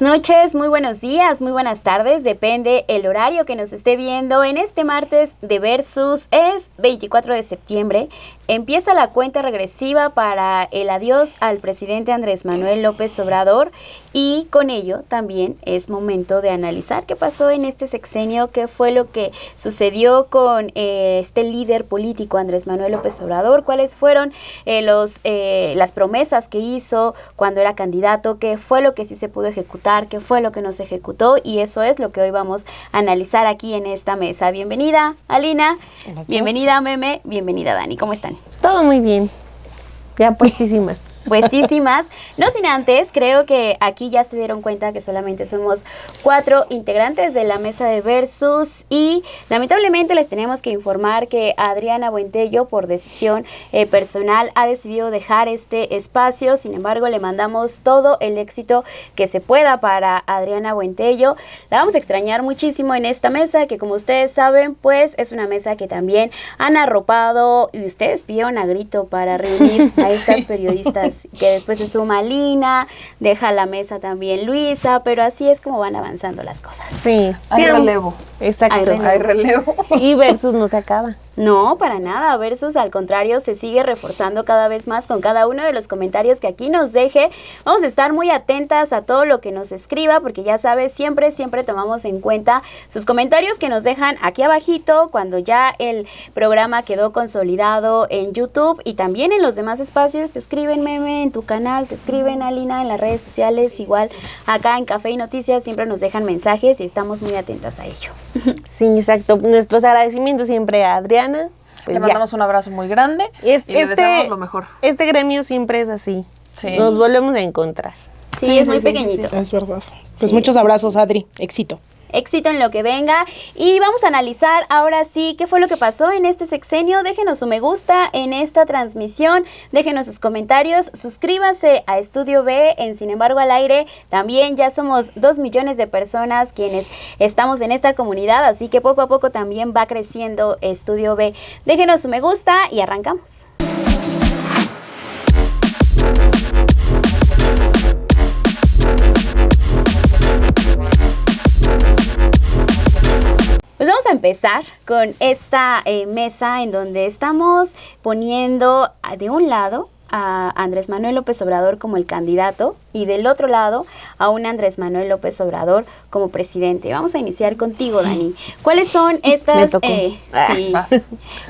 buenas noches, muy buenos días, muy buenas tardes, depende el horario que nos esté viendo. En este martes de Versus es 24 de septiembre. Empieza la cuenta regresiva para el adiós al presidente Andrés Manuel López Obrador y con ello también es momento de analizar qué pasó en este sexenio, qué fue lo que sucedió con este líder político Andrés Manuel López Obrador, cuáles fueron las promesas que hizo cuando era candidato, qué fue lo que sí se pudo ejecutar, qué fue lo que no se ejecutó, y eso es lo que hoy vamos a analizar aquí en esta mesa. Bienvenida, Alina. Gracias. Bienvenida, Meme. Bienvenida, Dani. ¿Cómo están? Todo muy bien, ya puestísimas. Puestísimas. No sin antes, creo que aquí ya se dieron cuenta que solamente somos 4 integrantes de la mesa de Versus y lamentablemente les tenemos que informar que Adriana Buentello, por decisión personal, ha decidido dejar este espacio. Sin embargo, le mandamos todo el éxito que se pueda para Adriana Buentello. La vamos a extrañar muchísimo en esta mesa, que como ustedes saben, pues es una mesa que también han arropado y ustedes pidieron a grito para reunir a estas periodistas, que después se suma Lina, deja la mesa también Luisa, pero así es como van avanzando las cosas. Sí, hay relevo. Exacto. Hay relevo. Y Versus no se acaba. No, para nada. Versus, al contrario, se sigue reforzando cada vez más con cada uno de los comentarios que aquí nos deje. Vamos a estar muy atentas a todo lo que nos escriba, porque ya sabes, siempre tomamos en cuenta sus comentarios que nos dejan aquí abajito cuando ya el programa quedó consolidado en YouTube y también en los demás espacios. Te escriben, Meme, en tu canal, te escriben, Alina, en las redes sociales, igual acá en Café y Noticias siempre nos dejan mensajes y estamos muy atentas a ello. Sí, exacto. Nuestros agradecimientos siempre a Adriana. Pues le mandamos un abrazo muy grande y le deseamos lo mejor. Este gremio siempre es así. Sí. Nos volvemos a encontrar. Sí, es muy pequeñito. Sí. Es verdad. Pues muchos abrazos, Adri. Éxito. Éxito en lo que venga. Y vamos a analizar ahora sí qué fue lo que pasó en este sexenio. Déjenos su me gusta en esta transmisión, déjenos sus comentarios, suscríbase a Estudio B en Sin embargo al aire. También ya somos 2 millones de personas quienes estamos en esta comunidad, así que poco a poco también va creciendo Estudio B. Déjenos su me gusta y arrancamos. Pues vamos a empezar con esta mesa en donde estamos poniendo de un lado a Andrés Manuel López Obrador como el candidato y del otro lado a un Andrés Manuel López Obrador como presidente. Vamos a iniciar contigo, Dani. ¿Cuáles son estas,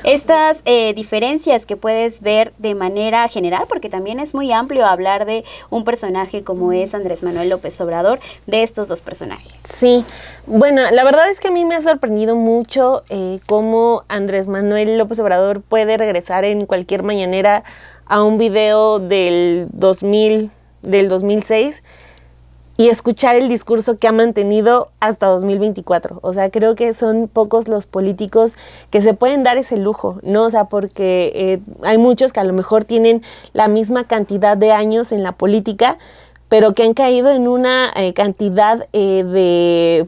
estas diferencias que puedes ver de manera general? Porque también es muy amplio hablar de un personaje como es Andrés Manuel López Obrador, de estos dos personajes. Sí, bueno, la verdad es que a mí me ha sorprendido mucho cómo Andrés Manuel López Obrador puede regresar en cualquier mañanera a un video del 2006 y escuchar el discurso que ha mantenido hasta 2024. O sea, creo que son pocos los políticos que se pueden dar ese lujo, ¿no? O sea, porque hay muchos que a lo mejor tienen la misma cantidad de años en la política, pero que han caído en una cantidad de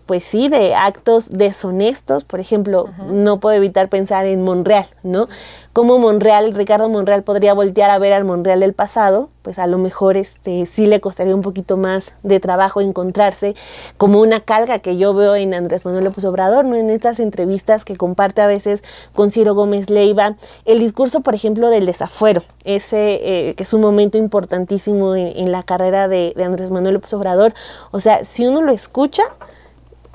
actos deshonestos. Por ejemplo, no puedo evitar pensar en Monreal, ¿no? Cómo Ricardo Monreal podría voltear a ver al Monreal del pasado, pues a lo mejor sí le costaría un poquito más de trabajo encontrarse como una calca que yo veo en Andrés Manuel López Obrador, ¿no? En estas entrevistas que comparte a veces con Ciro Gómez Leiva, el discurso, por ejemplo, del desafuero, ese que es un momento importantísimo en la carrera de Andrés Manuel López Obrador. O sea, si uno lo escucha,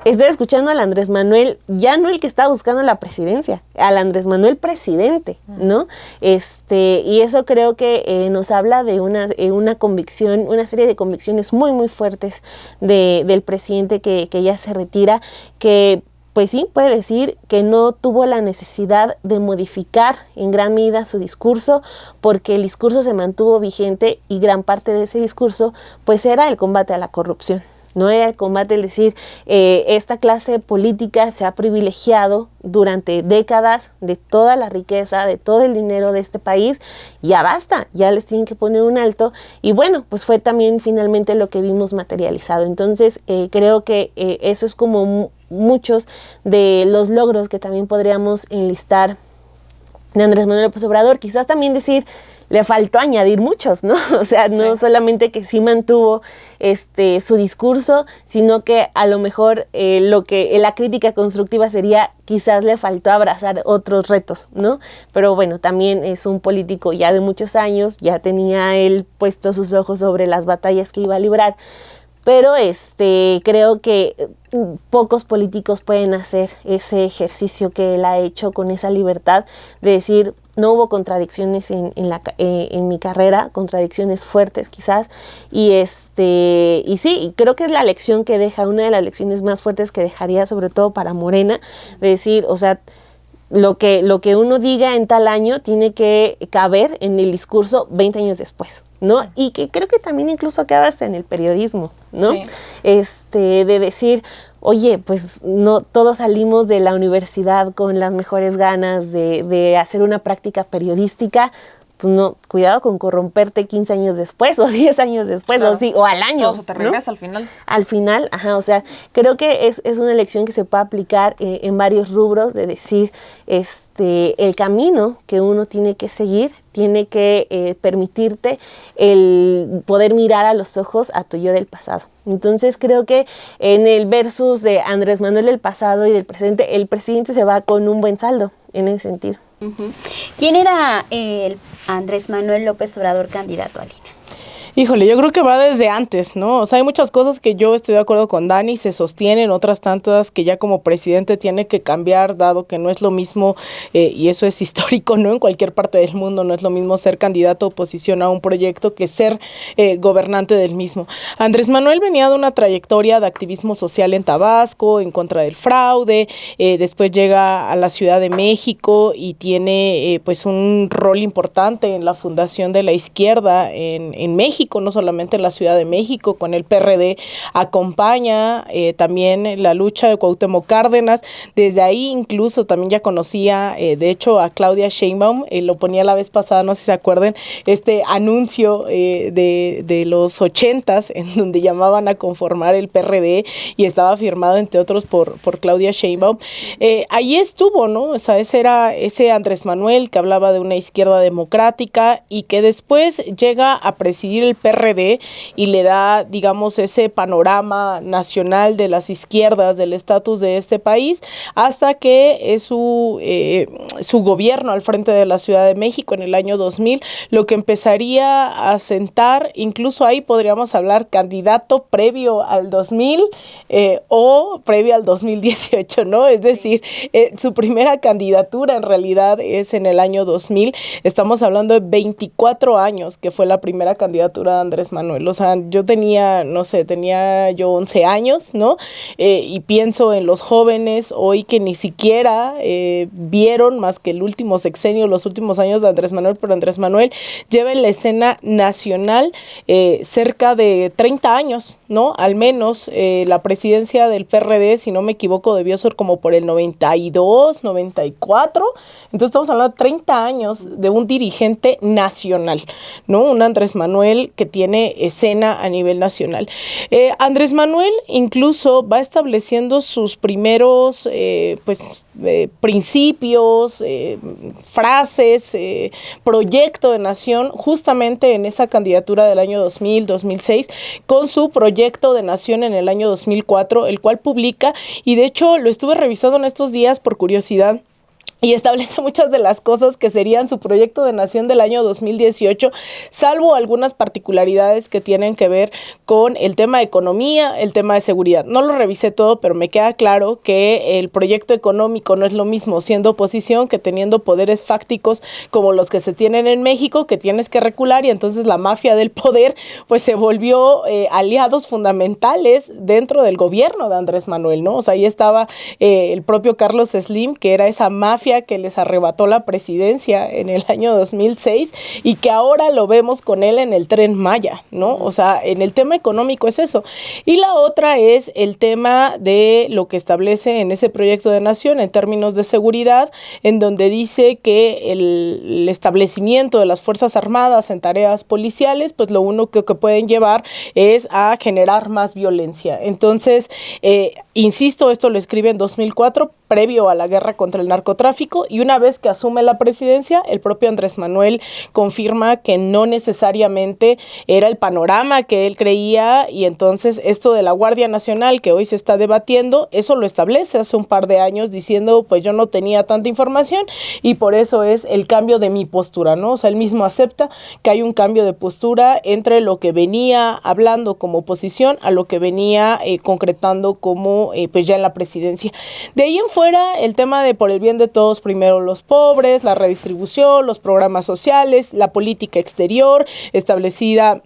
está escuchando al Andrés Manuel, ya no el que está buscando la presidencia, al Andrés Manuel presidente, ¿no? Y eso creo que nos habla de una convicción, una serie de convicciones muy, muy fuertes del presidente que ya se retira, que pues sí, puede decir que no tuvo la necesidad de modificar en gran medida su discurso, porque el discurso se mantuvo vigente y gran parte de ese discurso pues era el combate a la corrupción. No era el combate, el decir, esta clase política se ha privilegiado durante décadas de toda la riqueza, de todo el dinero de este país, ya basta, ya les tienen que poner un alto, y bueno, pues fue también finalmente lo que vimos materializado. Entonces, creo que eso es como muchos de los logros que también podríamos enlistar de Andrés Manuel López Obrador. Quizás también decir le faltó añadir muchos, ¿no? O sea, no solamente que sí mantuvo su discurso, sino que a lo mejor la crítica constructiva sería quizás le faltó abrazar otros retos, ¿no? Pero bueno, también es un político ya de muchos años, ya tenía él puesto sus ojos sobre las batallas que iba a librar. Pero creo que pocos políticos pueden hacer ese ejercicio que él ha hecho con esa libertad de decir, no hubo contradicciones en mi carrera, contradicciones fuertes quizás, y sí, creo que es la lección que deja, una de las lecciones más fuertes que dejaría sobre todo para Morena, de decir, o sea, lo que uno diga en tal año tiene que caber en el discurso 20 años después, ¿no? Sí. Y que creo que también incluso acaba hasta en el periodismo, ¿no? Sí. De decir, oye, pues no todos salimos de la universidad con las mejores ganas de hacer una práctica periodística. Pues no, cuidado con corromperte 15 años después o 10 años después, claro. O al año. Todo se te regresa, ¿no? Al final. Al final, o sea, creo que es una lección que se puede aplicar en varios rubros, de decir, el camino que uno tiene que seguir, tiene que permitirte el poder mirar a los ojos a tu yo del pasado. Entonces creo que en el versus de Andrés Manuel del pasado y del presente, el presidente se va con un buen saldo en ese sentido. Uh-huh. ¿Quién era el Andrés Manuel López Obrador candidato, Alina? Híjole, yo creo que va desde antes, ¿no? O sea, hay muchas cosas que yo estoy de acuerdo con Dani, se sostienen, otras tantas que ya como presidente tiene que cambiar, dado que no es lo mismo, y eso es histórico, ¿no? En cualquier parte del mundo no es lo mismo ser candidato o oposición a un proyecto que ser gobernante del mismo. Andrés Manuel venía de una trayectoria de activismo social en Tabasco, en contra del fraude, después llega a la Ciudad de México y tiene pues un rol importante en la fundación de la izquierda en México, no solamente en la Ciudad de México, con el PRD acompaña también la lucha de Cuauhtémoc Cárdenas. Desde ahí incluso también ya conocía, de hecho, a Claudia Sheinbaum, lo ponía la vez pasada, no sé si se acuerdan, este anuncio de los 80s, en donde llamaban a conformar el PRD y estaba firmado, entre otros, por Claudia Sheinbaum. Ahí estuvo, ¿no? O sea, ese era ese Andrés Manuel que hablaba de una izquierda democrática y que después llega a presidir el PRD y le da, digamos, ese panorama nacional de las izquierdas, del estatus de este país, hasta que es su gobierno al frente de la Ciudad de México en el año 2000, lo que empezaría a sentar, incluso ahí podríamos hablar candidato previo al 2000 o previo al 2018, ¿no? Es decir, su primera candidatura en realidad es en el año 2000, estamos hablando de 24 años que fue la primera candidatura de Andrés Manuel. O sea, yo tenía 11 años, ¿no? Y pienso en los jóvenes hoy que ni siquiera vieron más que el último sexenio, los últimos años de Andrés Manuel, pero Andrés Manuel lleva en la escena nacional cerca de 30 años, ¿no? Al menos la presidencia del PRD, si no me equivoco, debió ser como por el 92, 94. Entonces estamos hablando de 30 años de un dirigente nacional, ¿no? Un Andrés Manuel que tiene escena a nivel nacional. Andrés Manuel incluso va estableciendo sus primeros principios, frases, proyecto de nación, justamente en esa candidatura del año 2000-2006, con su proyecto de nación en el año 2004, el cual publica, y de hecho lo estuve revisando en estos días por curiosidad, y establece muchas de las cosas que serían su proyecto de nación del año 2018, salvo algunas particularidades que tienen que ver con el tema de economía, el tema de seguridad. No lo revisé todo, pero me queda claro que el proyecto económico no es lo mismo siendo oposición que teniendo poderes fácticos como los que se tienen en México, que tienes que recular, y entonces la mafia del poder pues se volvió aliados fundamentales dentro del gobierno de Andrés Manuel, ¿no? O sea, ahí estaba el propio Carlos Slim, que era esa mafia que les arrebató la presidencia en el año 2006 y que ahora lo vemos con él en el Tren Maya, ¿no? O sea, en el tema económico es eso. Y la otra es el tema de lo que establece en ese proyecto de nación en términos de seguridad, en donde dice que el establecimiento de las Fuerzas Armadas en tareas policiales, pues lo único que pueden llevar es a generar más violencia. Entonces, insisto, esto lo escribe en 2004, previo a la guerra contra el narcotráfico, narcotráfico, y una vez que asume la presidencia, el propio Andrés Manuel confirma que no necesariamente era el panorama que él creía, y entonces esto de la Guardia Nacional que hoy se está debatiendo, eso lo establece hace un par de años diciendo, pues yo no tenía tanta información y por eso es el cambio de mi postura, ¿no? O sea, él mismo acepta que hay un cambio de postura entre lo que venía hablando como oposición a lo que venía concretando como pues ya en la presidencia. De ahí en fuera, el tema de por el bien de todos, primero los pobres, la redistribución, los programas sociales, la política exterior establecida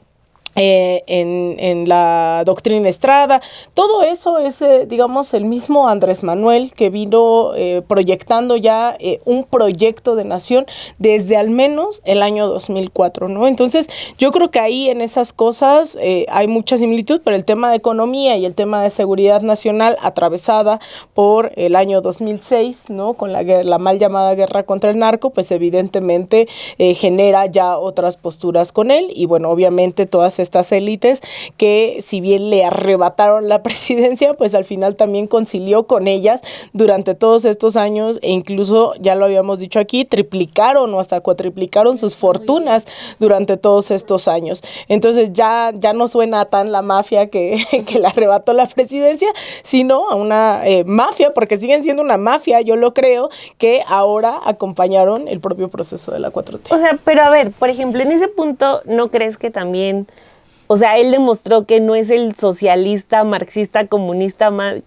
en la doctrina Estrada, todo eso es, digamos, el mismo Andrés Manuel que vino proyectando ya un proyecto de nación desde al menos el año 2004, ¿no? Entonces, yo creo que ahí en esas cosas hay mucha similitud, pero el tema de economía y el tema de seguridad nacional atravesada por el año 2006, ¿no? Con la mal llamada guerra contra el narco, pues evidentemente genera ya otras posturas con él, y bueno, obviamente todas estas élites que si bien le arrebataron la presidencia, pues al final también concilió con ellas durante todos estos años, e incluso, ya lo habíamos dicho aquí, triplicaron o hasta cuatriplicaron sus fortunas durante todos estos años. Entonces ya no suena tan la mafia que le arrebató la presidencia, sino a una mafia, porque siguen siendo una mafia, yo lo creo, que ahora acompañaron el propio proceso de la 4T. O sea, pero a ver, por ejemplo, en ese punto, ¿no crees que también, o sea, él demostró que no es el socialista, marxista, comunista más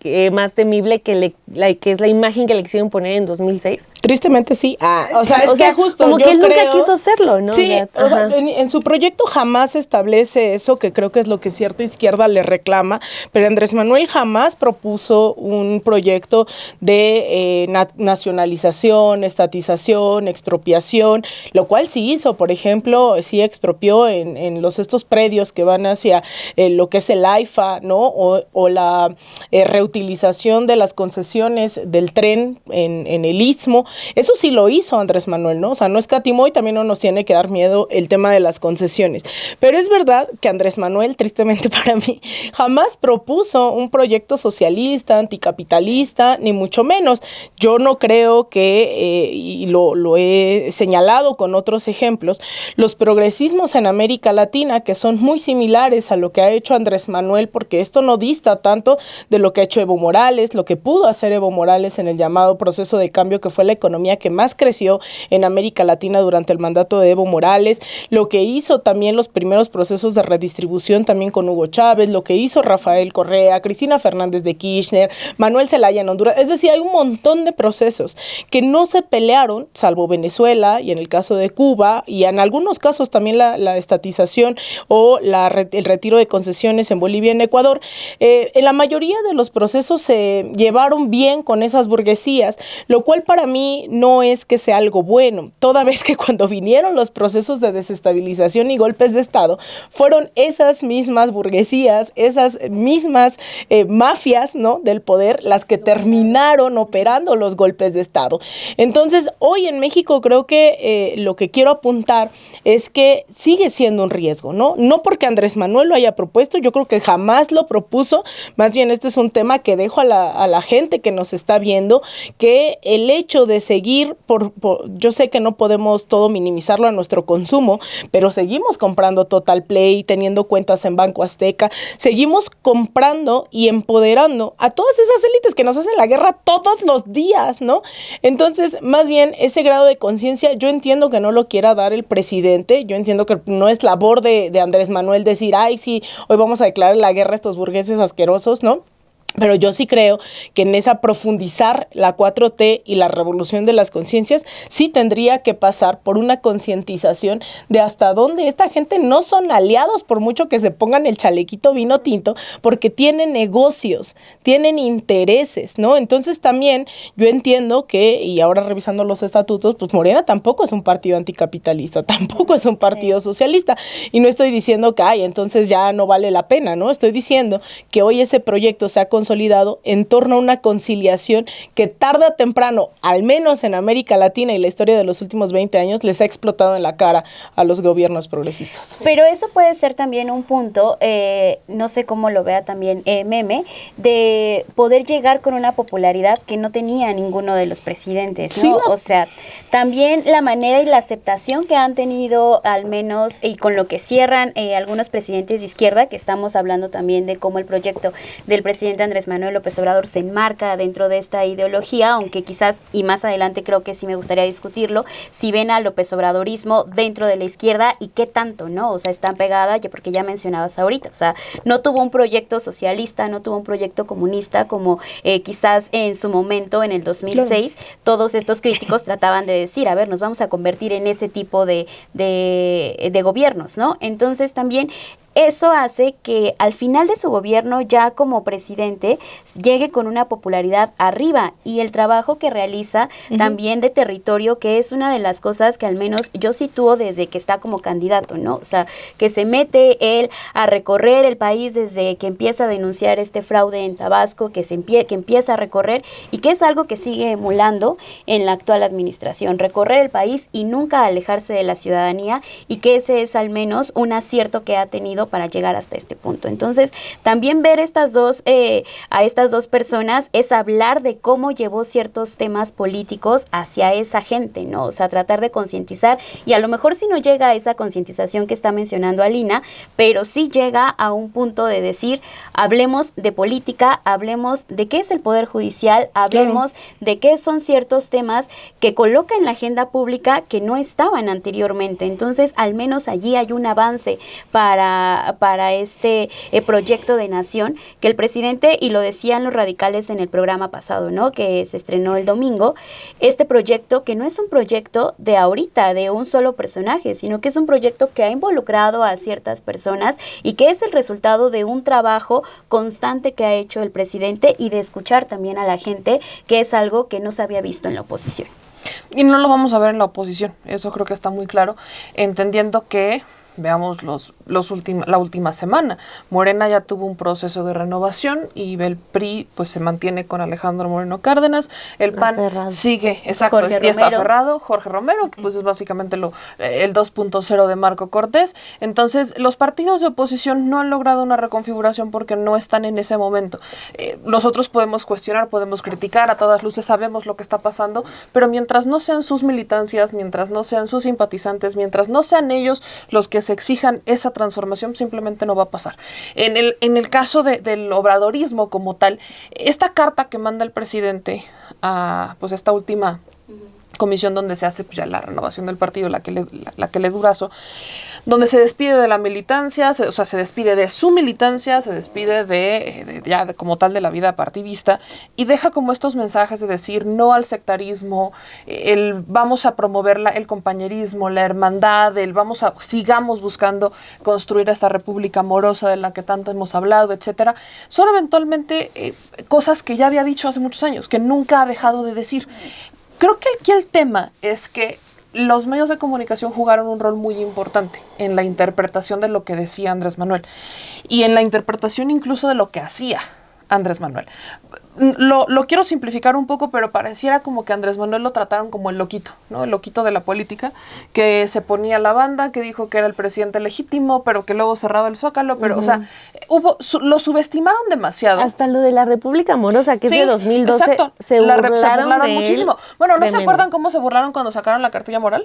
temible que es la imagen que le quisieron poner en 2006? Tristemente sí. O sea, que justo como que él nunca quiso serlo, ¿no? Sí, o sea, en su proyecto jamás establece eso, que creo que es lo que cierta izquierda le reclama, pero Andrés Manuel jamás propuso un proyecto de nacionalización, estatización, expropiación, lo cual sí hizo. Por ejemplo, sí expropió en estos predios que van hacia lo que es el AIFA, ¿no? O la reutilización de las concesiones del tren en el Istmo. Eso sí lo hizo Andrés Manuel, ¿no? O sea, no escatimó, y también no nos tiene que dar miedo el tema de las concesiones. Pero es verdad que Andrés Manuel, tristemente para mí, jamás propuso un proyecto socialista, anticapitalista, ni mucho menos. Yo no creo que, y lo he señalado con otros ejemplos, los progresismos en América Latina, que son muy similares a lo que ha hecho Andrés Manuel, porque esto no dista tanto de lo que ha hecho Evo Morales, lo que pudo hacer Evo Morales en el llamado proceso de cambio, que fue la economía que más creció en América Latina durante el mandato de Evo Morales, lo que hizo también los primeros procesos de redistribución también con Hugo Chávez, lo que hizo Rafael Correa, Cristina Fernández de Kirchner, Manuel Zelaya en Honduras. Es decir, hay un montón de procesos que no se pelearon, salvo Venezuela y en el caso de Cuba, y en algunos casos también la estatización o el retiro de concesiones en Bolivia y en Ecuador. En la mayoría de los procesos se llevaron bien con esas burguesías, lo cual para mí no es que sea algo bueno, toda vez que cuando vinieron los procesos de desestabilización y golpes de Estado, fueron esas mismas burguesías, esas mismas mafias, ¿no?, del poder, las que terminaron operando los golpes de Estado. Entonces, hoy en México creo que lo que quiero apuntar es que sigue siendo un riesgo, ¿no? No porque Andrés Manuel lo haya propuesto, yo creo que jamás lo propuso, más bien este es un tema que dejo a la gente que nos está viendo, que el hecho de seguir, yo sé que no podemos todo minimizarlo a nuestro consumo, pero seguimos comprando Total Play, teniendo cuentas en Banco Azteca, seguimos comprando y empoderando a todas esas élites que nos hacen la guerra todos los días, ¿no? Entonces, más bien, ese grado de conciencia, yo entiendo que no lo quiera dar el presidente, yo entiendo que no es labor de Andrés Manuel decir, ay, sí, hoy vamos a declarar la guerra a estos burgueses asquerosos, ¿no? Pero yo sí creo que en esa profundizar la 4T y la revolución de las conciencias sí tendría que pasar por una concientización de hasta dónde esta gente no son aliados por mucho que se pongan el chalequito vino tinto, porque tienen negocios, tienen intereses, ¿no? Entonces también yo entiendo que, y ahora revisando los estatutos, pues Morena tampoco es un partido anticapitalista, tampoco es un partido socialista, y no estoy diciendo que, ay, entonces ya no vale la pena, ¿no? Estoy diciendo que hoy ese proyecto se ha consolidado en torno a una conciliación que tarde o temprano, al menos en América Latina y la historia de los últimos 20 años, les ha explotado en la cara a los gobiernos progresistas. Pero eso puede ser también un punto, no sé cómo lo vea también Meme, de poder llegar con una popularidad que no tenía ninguno de los presidentes, ¿no? Sí, o sea, también la manera y la aceptación que han tenido, al menos, y con lo que cierran algunos presidentes de izquierda, que estamos hablando también de cómo el proyecto del presidente Andrés Manuel López Obrador se enmarca dentro de esta ideología, aunque quizás, y más adelante creo que sí me gustaría discutirlo, si ven al López Obradorismo dentro de la izquierda y qué tanto, ¿no? O sea, están pegadas, porque ya mencionabas ahorita, o sea, no tuvo un proyecto socialista, no tuvo un proyecto comunista como quizás en su momento, en el 2006, claro. Todos estos críticos trataban de decir, a ver, nos vamos a convertir en ese tipo de gobiernos, ¿no? Entonces también eso hace que al final de su gobierno, ya como presidente, llegue con una popularidad arriba, y el trabajo que realiza también de territorio, que es una de las cosas que al menos yo sitúo desde que está como candidato, ¿no? O sea, que se mete él a recorrer el país desde que empieza a denunciar este fraude en Tabasco, que empieza a recorrer, y que es algo que sigue emulando en la actual administración, recorrer el país y nunca alejarse de la ciudadanía, y que ese es al menos un acierto que ha tenido para llegar hasta este punto. Entonces, también ver a estas dos personas es hablar de cómo llevó ciertos temas políticos hacia esa gente, ¿no? O sea, tratar de concientizar, y a lo mejor si no llega a esa concientización que está mencionando Alina, pero sí llega a un punto de decir, hablemos de política, hablemos de qué es el Poder Judicial, hablemos claro. de qué son ciertos temas que coloca en la agenda pública que no estaban anteriormente. Entonces, al menos allí hay un avance para este proyecto de nación que el presidente, y lo decían los radicales en el programa pasado, ¿no? Que se estrenó el domingo, este proyecto que no es un proyecto de ahorita, de un solo personaje, sino que es un proyecto que ha involucrado a ciertas personas y que es el resultado de un trabajo constante que ha hecho el presidente y de escuchar también a la gente, que es algo que no se había visto en la oposición. Y no lo vamos a ver en la oposición, eso creo que está muy claro, entendiendo que veamos la última semana. Morena ya tuvo un proceso de renovación y el PRI pues se mantiene con Alejandro Moreno Cárdenas. El PAN aferrado. Sigue, exacto, ya está aferrado. Jorge Romero, que pues es básicamente el 2.0 de Marco Cortés. Entonces, los partidos de oposición no han logrado una reconfiguración porque no están en ese momento. Nosotros podemos cuestionar, podemos criticar, a todas luces sabemos lo que está pasando, pero mientras no sean sus militancias, mientras no sean sus simpatizantes, mientras no sean ellos los que se exijan esa transformación, simplemente no va a pasar. En el caso del obradorismo como tal, esta carta que manda el presidente a pues esta última comisión donde se hace pues, ya la renovación del partido, la que le Durazo, donde se despide de la militancia, se despide de su militancia, se despide de como tal de la vida partidista, y deja como estos mensajes de decir no al sectarismo, vamos a promover el compañerismo, la hermandad, sigamos buscando construir esta república amorosa de la que tanto hemos hablado, etcétera. Son eventualmente cosas que ya había dicho hace muchos años, que nunca ha dejado de decir. Creo que aquí el tema es que los medios de comunicación jugaron un rol muy importante en la interpretación de lo que decía Andrés Manuel y en la interpretación incluso de lo que hacía Andrés Manuel. Lo quiero simplificar un poco, pero pareciera como que Andrés Manuel lo trataron como el loquito, ¿no? El loquito de la política, que se ponía la banda, que dijo que era el presidente legítimo, pero que luego cerraba el Zócalo, pero, o sea, lo subestimaron demasiado. Hasta lo de la República Amorosa, que sí, es de 2012, exacto. Se burlaron muchísimo. Bueno, ¿no se acuerdan cómo se burlaron cuando sacaron la cartilla moral?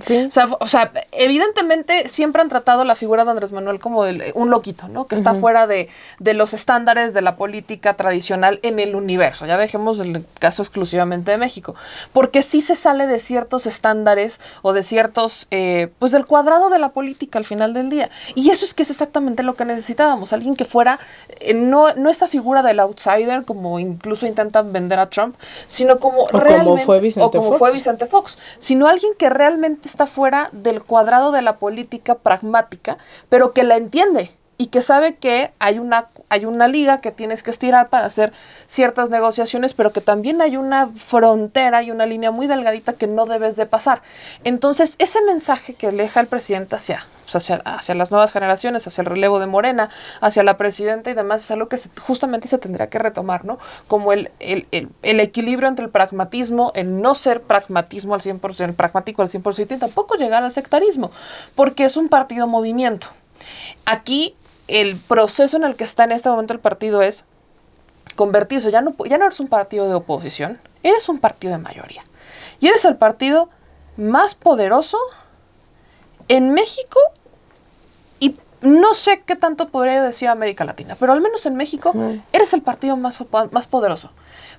Sí. O sea, evidentemente siempre han tratado la figura de Andrés Manuel como un loquito, ¿no? Que está fuera de los estándares de la política tradicional en el universo. Ya dejemos el caso exclusivamente de México. Porque sí se sale de ciertos estándares o de ciertos, pues del cuadrado de la política al final del día. Y eso es exactamente lo que necesitábamos. Alguien que fuera, no esta figura del outsider, como incluso intentan vender a Trump, sino como realmente, como fue Vicente Fox, sino alguien que realmente está fuera del cuadrado de la política pragmática, pero que la entiende y que sabe que hay una liga que tienes que estirar para hacer ciertas negociaciones, pero que también hay una frontera y una línea muy delgadita que no debes de pasar. Entonces, ese mensaje que deja el presidente hacia pues, hacia las nuevas generaciones, hacia el relevo de Morena, hacia la presidenta y demás, es algo que justamente se tendría que retomar, ¿no? Como el equilibrio entre el pragmatismo, el no ser pragmatismo al 100%, pragmático al 100% y tampoco llegar al sectarismo, porque es un partido movimiento. Aquí el proceso en el que está en este momento el partido es convertirse, ya no eres un partido de oposición, eres un partido de mayoría. Y eres el partido más poderoso en México y no sé qué tanto podría decir América Latina, pero al menos en México eres el partido más poderoso.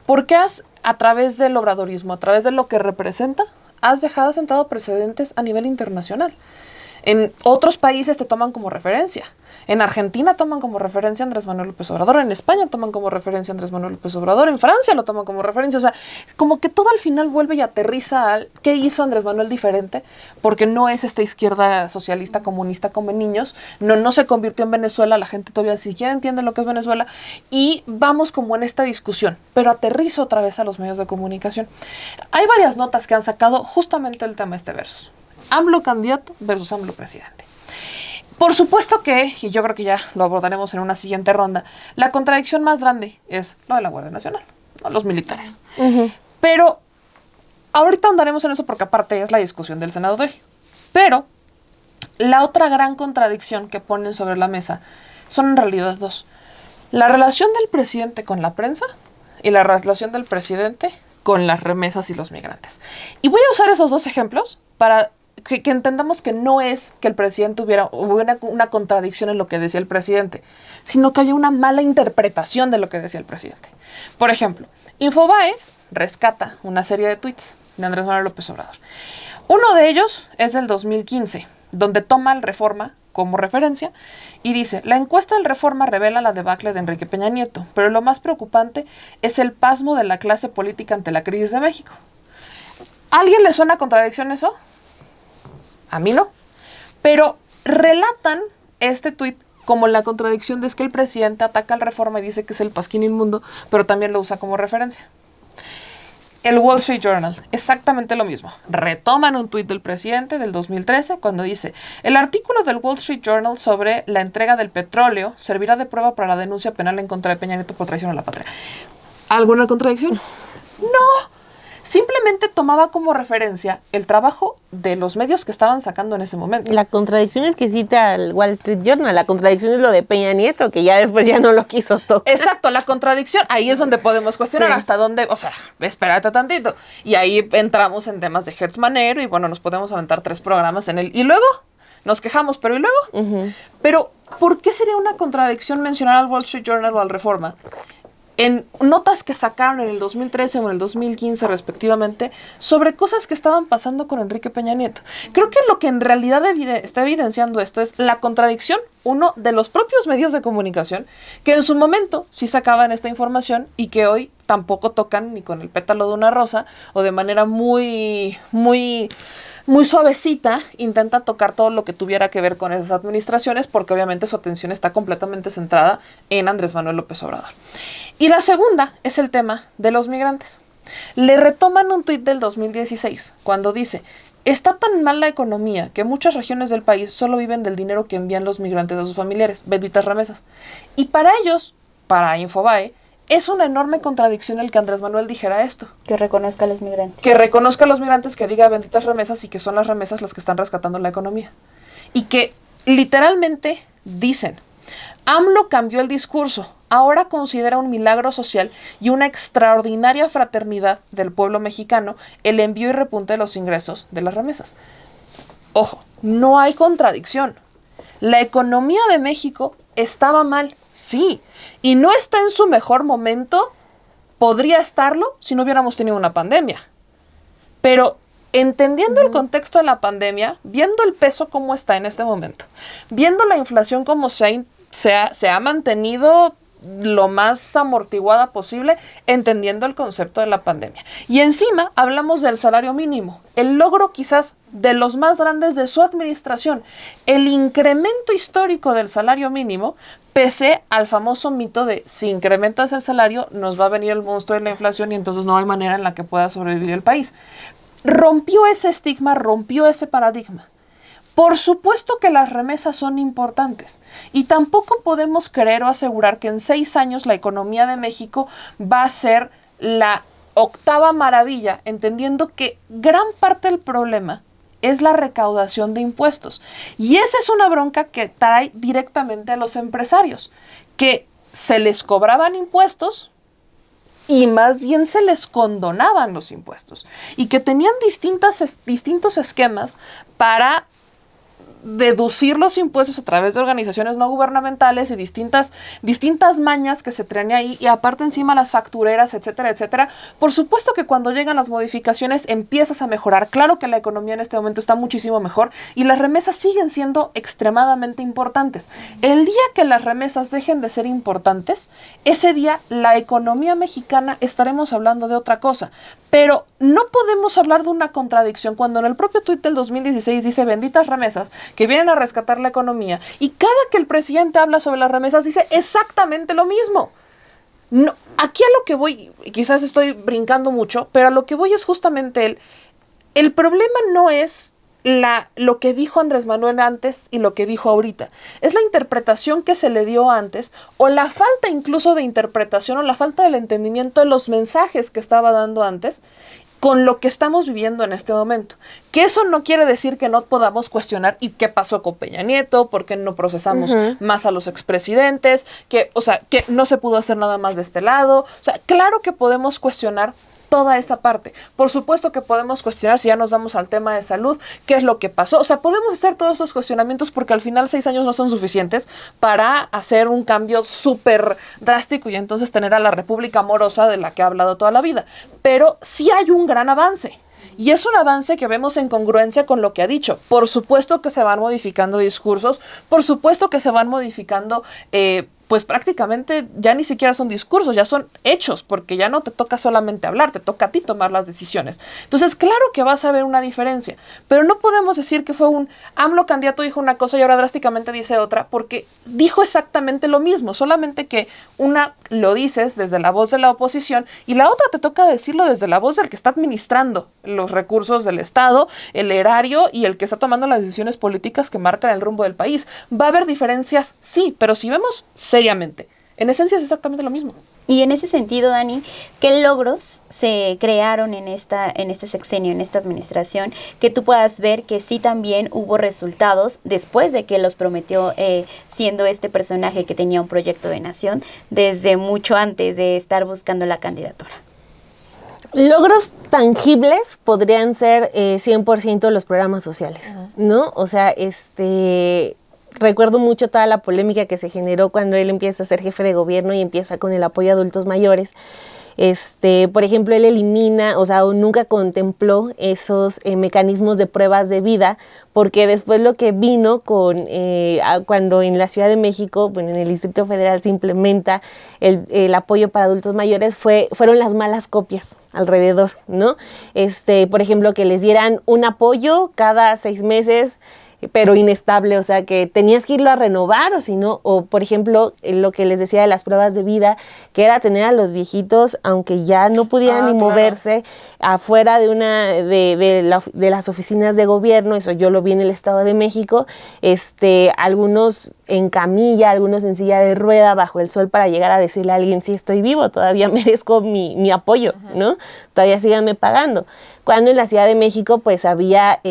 Porque a través del obradorismo, a través de lo que representa, has sentado precedentes a nivel internacional. En otros países te toman como referencia. En Argentina toman como referencia a Andrés Manuel López Obrador. En España toman como referencia a Andrés Manuel López Obrador. En Francia lo toman como referencia. O sea, como que todo al final vuelve y aterriza al qué hizo Andrés Manuel diferente, porque no es esta izquierda socialista comunista como en niños. No se convirtió en Venezuela. La gente todavía ni siquiera entiende lo que es Venezuela. Y vamos como en esta discusión. Pero aterriza otra vez a los medios de comunicación. Hay varias notas que han sacado justamente el tema versus. AMLO candidato versus AMLO presidente. Por supuesto que, y yo creo que ya lo abordaremos en una siguiente ronda, la contradicción más grande es lo de la Guardia Nacional, ¿no? Los militares. Pero ahorita andaremos en eso porque aparte es la discusión del Senado de hoy. Pero la otra gran contradicción que ponen sobre la mesa son en realidad dos. La relación del presidente con la prensa y la relación del presidente con las remesas y los migrantes. Y voy a usar esos dos ejemplos para que entendamos que no es que el presidente hubiera una contradicción en lo que decía el presidente, sino que había una mala interpretación de lo que decía el presidente. Por ejemplo, Infobae rescata una serie de tweets de Andrés Manuel López Obrador. Uno de ellos es del 2015, donde toma el Reforma como referencia y dice: la encuesta del Reforma revela la debacle de Enrique Peña Nieto, pero lo más preocupante es el pasmo de la clase política ante la crisis de México. ¿A alguien le suena contradicción eso? A mí no. Pero relatan este tuit como la contradicción de es que el presidente ataca al Reforma y dice que es el pasquín inmundo, pero también lo usa como referencia. El Wall Street Journal, exactamente lo mismo. Retoman un tuit del presidente del 2013 cuando dice: el artículo del Wall Street Journal sobre la entrega del petróleo servirá de prueba para la denuncia penal en contra de Peña Nieto por traición a la patria. ¿Alguna contradicción? No. Simplemente tomaba como referencia el trabajo de los medios que estaban sacando en ese momento. La contradicción es que cita al Wall Street Journal. La contradicción es lo de Peña Nieto, que ya después ya no lo quiso tocar. Exacto, la contradicción. Ahí es donde podemos cuestionar hasta dónde, o sea, espérate tantito. Y ahí entramos en temas de Hertz Manero y bueno, nos podemos aventar 3 programas en él. Y luego nos quejamos, pero ¿y luego? Pero, ¿por qué sería una contradicción mencionar al Wall Street Journal o al Reforma en notas que sacaron en el 2013 o en el 2015 respectivamente sobre cosas que estaban pasando con Enrique Peña Nieto? Creo que lo que en realidad está evidenciando esto es la contradicción, uno, de los propios medios de comunicación, que en su momento sí sacaban esta información y que hoy tampoco tocan ni con el pétalo de una rosa o de manera muy suavecita intenta tocar todo lo que tuviera que ver con esas administraciones, porque obviamente su atención está completamente centrada en Andrés Manuel López Obrador. Y la segunda es el tema de los migrantes. Le retoman un tuit del 2016 cuando dice: está tan mal la economía que muchas regiones del país solo viven del dinero que envían los migrantes a sus familiares, benditas remesas. Y para ellos, para Infobae, es una enorme contradicción el que Andrés Manuel dijera esto. Que reconozca a los migrantes. Que reconozca a los migrantes, que diga benditas remesas y que son las remesas las que están rescatando la economía. Y que literalmente dicen: AMLO cambió el discurso, ahora considera un milagro social y una extraordinaria fraternidad del pueblo mexicano el envío y repunte de los ingresos de las remesas. Ojo, no hay contradicción. La economía de México estaba mal, sí, y no está en su mejor momento. Podría estarlo si no hubiéramos tenido una pandemia. Pero entendiendo el contexto de la pandemia, viendo el peso como está en este momento, viendo la inflación como se ha mantenido lo más amortiguada posible, entendiendo el concepto de la pandemia. Y encima hablamos del salario mínimo, el logro quizás de los más grandes de su administración, el incremento histórico del salario mínimo, pese al famoso mito de si incrementas el salario nos va a venir el monstruo de la inflación y entonces no hay manera en la que pueda sobrevivir el país. Rompió ese estigma, rompió ese paradigma. Por supuesto que las remesas son importantes y tampoco podemos creer o asegurar que en 6 años la economía de México va a ser la octava maravilla, entendiendo que gran parte del problema es la recaudación de impuestos. Y esa es una bronca que trae directamente a los empresarios, que se les cobraban impuestos y más bien se les condonaban los impuestos y que tenían distintos esquemas para deducir los impuestos a través de organizaciones no gubernamentales y distintas mañas que se traen ahí, y aparte encima las factureras, etcétera, etcétera. Por supuesto que cuando llegan las modificaciones empiezas a mejorar. Claro que la economía en este momento está muchísimo mejor y las remesas siguen siendo extremadamente importantes. El día que las remesas dejen de ser importantes, ese día la economía mexicana estaremos hablando de otra cosa. Pero no podemos hablar de una contradicción cuando en el propio tuit del 2016 dice benditas remesas que vienen a rescatar la economía, y cada que el presidente habla sobre las remesas dice exactamente lo mismo. No, aquí a lo que voy, quizás estoy brincando mucho, pero a lo que voy es justamente el problema no es lo que dijo Andrés Manuel antes y lo que dijo ahorita. Es la interpretación que se le dio antes, o la falta incluso de interpretación, o la falta del entendimiento de los mensajes que estaba dando antes con lo que estamos viviendo en este momento. Que eso no quiere decir que no podamos cuestionar y qué pasó con Peña Nieto, por qué no procesamos más a los expresidentes, que no se pudo hacer nada más de este lado. O sea, claro que podemos cuestionar toda esa parte. Por supuesto que podemos cuestionar, si ya nos vamos al tema de salud, qué es lo que pasó. O sea, podemos hacer todos esos cuestionamientos porque al final 6 años no son suficientes para hacer un cambio súper drástico y entonces tener a la República morosa de la que ha hablado toda la vida. Pero sí hay un gran avance. Y es un avance que vemos en congruencia con lo que ha dicho. Por supuesto que se van modificando discursos, por supuesto que se van modificando pues prácticamente ya ni siquiera son discursos, ya son hechos, porque ya no te toca solamente hablar, te toca a ti tomar las decisiones. Entonces, claro que vas a ver una diferencia, pero no podemos decir que fue un AMLO candidato dijo una cosa y ahora drásticamente dice otra, porque dijo exactamente lo mismo, solamente que una lo dices desde la voz de la oposición y la otra te toca decirlo desde la voz del que está administrando los recursos del Estado, el erario y el que está tomando las decisiones políticas que marcan el rumbo del país. ¿Va a haber diferencias? Sí, pero si vemos seriamente, en esencia es exactamente lo mismo. Y en ese sentido, Dani, ¿qué logros se crearon en este sexenio, en esta administración, que tú puedas ver que sí también hubo resultados después de que los prometió, siendo este personaje que tenía un proyecto de nación desde mucho antes de estar buscando la candidatura? Logros tangibles podrían ser 100% los programas sociales, ¿no? O sea, recuerdo mucho toda la polémica que se generó cuando él empieza a ser jefe de gobierno y empieza con el apoyo a adultos mayores. Por ejemplo, él elimina, o sea, nunca contempló esos mecanismos de pruebas de vida, porque después lo que vino cuando en la Ciudad de México, bueno, en el Distrito Federal se implementa el apoyo para adultos mayores, fueron las malas copias alrededor, ¿no? Por ejemplo, que les dieran un apoyo cada 6 meses, pero inestable, o sea, que tenías que irlo a renovar, o si no, o por ejemplo, lo que les decía de las pruebas de vida, que era tener a los viejitos, aunque ya no pudieran ni moverse, afuera de las oficinas de gobierno. Eso yo lo vi en el Estado de México, algunos en camilla, algunos en silla de rueda, bajo el sol, para llegar a decirle a alguien, sí, estoy vivo, todavía merezco mi apoyo, ¿no? Todavía síganme pagando. Cuando en la Ciudad de México, pues había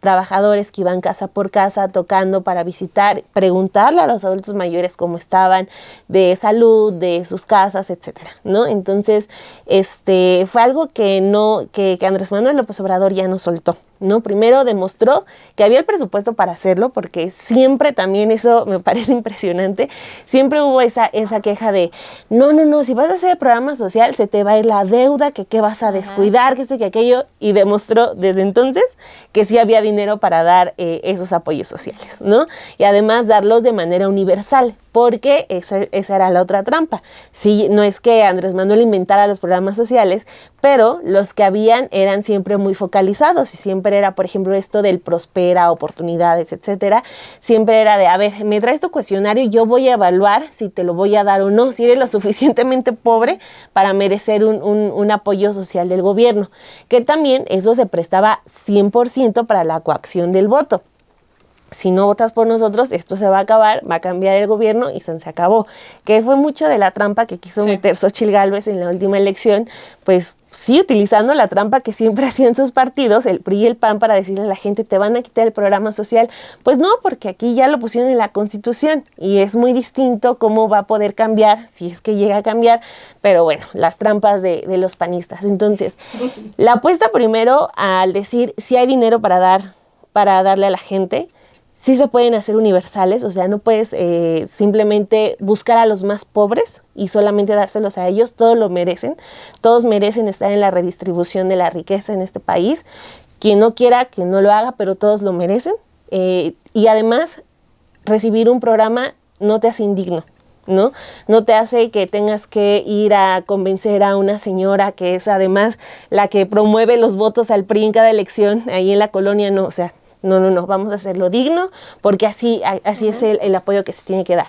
trabajadores que iban casa por casa tocando para visitar, preguntarle a los adultos mayores cómo estaban, de salud, de sus casas, etcétera, ¿no? Entonces, fue algo que Andrés Manuel López Obrador ya no soltó, ¿no? Primero demostró que había el presupuesto para hacerlo, porque siempre también eso me parece impresionante, siempre hubo esa queja de no, si vas a hacer el programa social se te va a ir la deuda, que qué vas a descuidar, que esto, que aquello, y demostró desde entonces que sí había dinero para dar esos apoyos sociales, ¿no? Y además darlos de manera universal, porque esa era la otra trampa. Sí, no es que Andrés Manuel inventara los programas sociales, pero los que habían eran siempre muy focalizados y siempre era, por ejemplo, esto del Prospera, oportunidades, etcétera. Siempre era de, a ver, me traes tu cuestionario y yo voy a evaluar si te lo voy a dar o no, si eres lo suficientemente pobre para merecer un apoyo social del gobierno. Que también eso se prestaba 100% para la coacción del voto. si no votas por nosotros, esto se va a acabar, va a cambiar el gobierno y se acabó. Que fue mucho de la trampa que quiso meter Xóchitl Gálvez en la última elección, pues sí, utilizando la trampa que siempre hacían sus partidos, el PRI y el PAN, para decirle a la gente, te van a quitar el programa social. Pues no, porque aquí ya lo pusieron en la Constitución y es muy distinto cómo va a poder cambiar, si es que llega a cambiar, pero bueno, las trampas de los panistas. Entonces, la apuesta primero al decir si hay dinero para darle a la gente. Sí se pueden hacer universales, o sea, no puedes simplemente buscar a los más pobres y solamente dárselos a ellos, todos lo merecen, todos merecen estar en la redistribución de la riqueza en este país, quien no quiera, que no lo haga, pero todos lo merecen, y además recibir un programa no te hace indigno, ¿no? No te hace que tengas que ir a convencer a una señora que es además la que promueve los votos al PRI en cada elección, ahí en la colonia, no, o sea, no, vamos a hacerlo digno, porque así es el apoyo que se tiene que dar.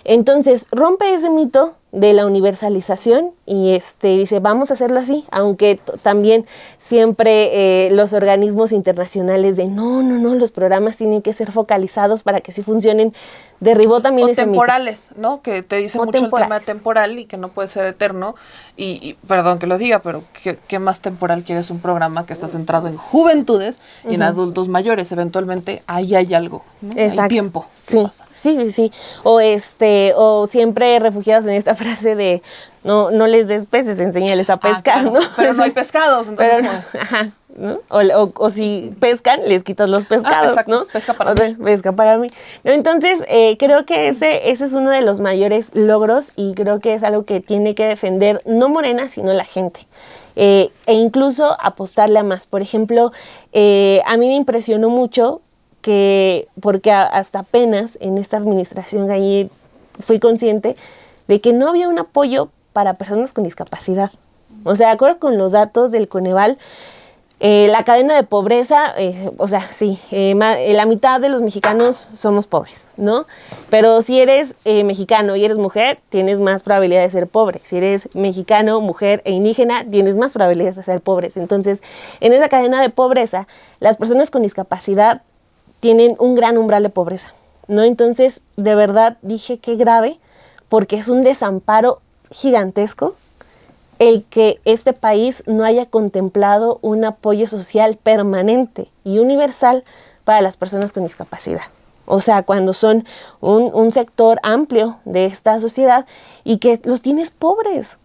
Entonces, rompe ese mito de la universalización y dice, vamos a hacerlo así, aunque también siempre los organismos internacionales de no, los programas tienen que ser focalizados para que sí funcionen, derribó también ese temporales, mito. ¿no? Que te dice mucho el tema temporal y que no puede ser eterno, y perdón que lo diga, pero ¿qué más temporal quieres un programa que está centrado en juventudes y en adultos mayores? Eventualmente ahí hay algo, ¿no? Exacto. Hay tiempo. Sí. O siempre refugiados en esta frase de no les des peces, enséñales a pescar, claro, ¿no? Pero no hay pescados, entonces ¿no? O si pescan, les quitas los pescados, ¿no? Pesca para mí. Pesca para mí. ¿No? Entonces, creo que ese es uno de los mayores logros y creo que es algo que tiene que defender no Morena, sino la gente. E incluso apostarle a más. Por ejemplo, a mí me impresionó mucho porque hasta apenas en esta administración ahí fui consciente de que no había un apoyo para personas con discapacidad. O sea, de acuerdo con los datos del Coneval, la cadena de pobreza, la mitad de los mexicanos somos pobres, ¿no? Pero si eres mexicano y eres mujer, tienes más probabilidad de ser pobre. Si eres mexicano, mujer e indígena, tienes más probabilidades de ser pobres. Entonces, en esa cadena de pobreza, las personas con discapacidad tienen un gran umbral de pobreza, ¿no? Entonces, de verdad, dije qué grave, porque es un desamparo gigantesco el que este país no haya contemplado un apoyo social permanente y universal para las personas con discapacidad. O sea, cuando son un sector amplio de esta sociedad y que los tienes pobres.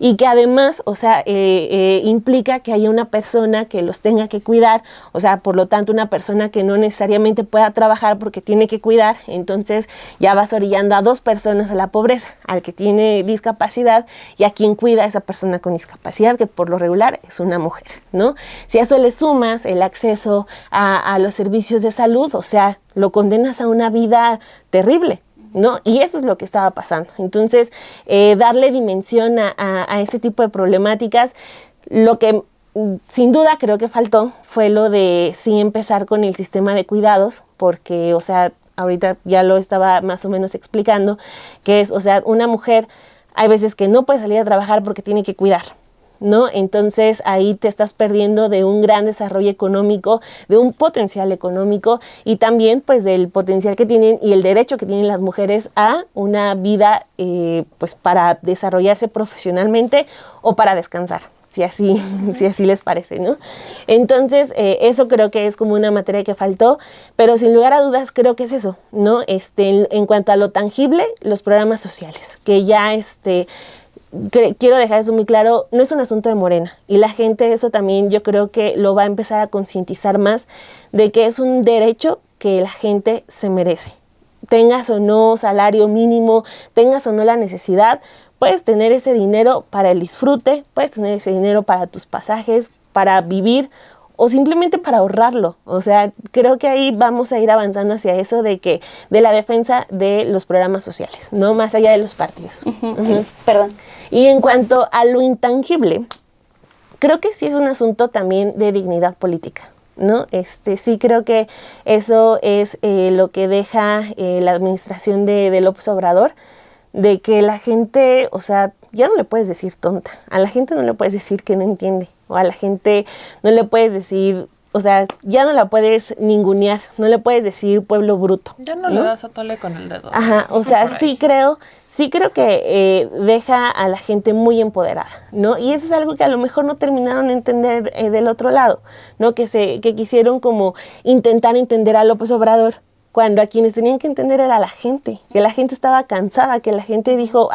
Y que además, o sea, implica que haya una persona que los tenga que cuidar, o sea, por lo tanto, una persona que no necesariamente pueda trabajar porque tiene que cuidar, entonces ya vas orillando a dos personas a la pobreza, al que tiene discapacidad y a quien cuida a esa persona con discapacidad, que por lo regular es una mujer, ¿no? Si a eso le sumas el acceso a los servicios de salud, o sea, lo condenas a una vida terrible, ¿no? Y eso es lo que estaba pasando. Entonces, darle dimensión a ese tipo de problemáticas, lo que sin duda creo que faltó fue lo de sí empezar con el sistema de cuidados, porque, o sea, ahorita ya lo estaba más o menos explicando, que es, o sea, una mujer hay veces que no puede salir a trabajar porque tiene que cuidar, ¿no? Entonces ahí te estás perdiendo de un gran desarrollo económico, de un potencial económico y también pues del potencial que tienen y el derecho que tienen las mujeres a una vida pues para desarrollarse profesionalmente o para descansar, si así les parece, ¿no? Entonces eso creo que es como una materia que faltó, pero sin lugar a dudas creo que es eso, ¿no? En cuanto a lo tangible, los programas sociales, que ya quiero dejar eso muy claro, no es un asunto de Morena y la gente eso también yo creo que lo va a empezar a concientizar más de que es un derecho que la gente se merece. Tengas o no salario mínimo, tengas o no la necesidad, puedes tener ese dinero para el disfrute, puedes tener ese dinero para tus pasajes, para vivir o simplemente para ahorrarlo. O sea, creo que ahí vamos a ir avanzando hacia eso de la defensa de los programas sociales, no más allá de los partidos. Perdón. Y en cuanto a lo intangible, creo que sí es un asunto también de dignidad política, ¿no? Sí creo que eso es lo que deja la administración de López Obrador, de que la gente, o sea, ya no le puedes decir tonta, a la gente no le puedes decir que no entiende, o a la gente no le puedes decir o sea, ya no la puedes ningunear, no le puedes decir pueblo bruto. Ya no le das a tole con el dedo. Ajá, o sea, sí creo que deja a la gente muy empoderada, ¿no? Y eso es algo que a lo mejor no terminaron de entender del otro lado, ¿no? Que quisieron como intentar entender a López Obrador, cuando a quienes tenían que entender era la gente, que la gente estaba cansada, que la gente dijo,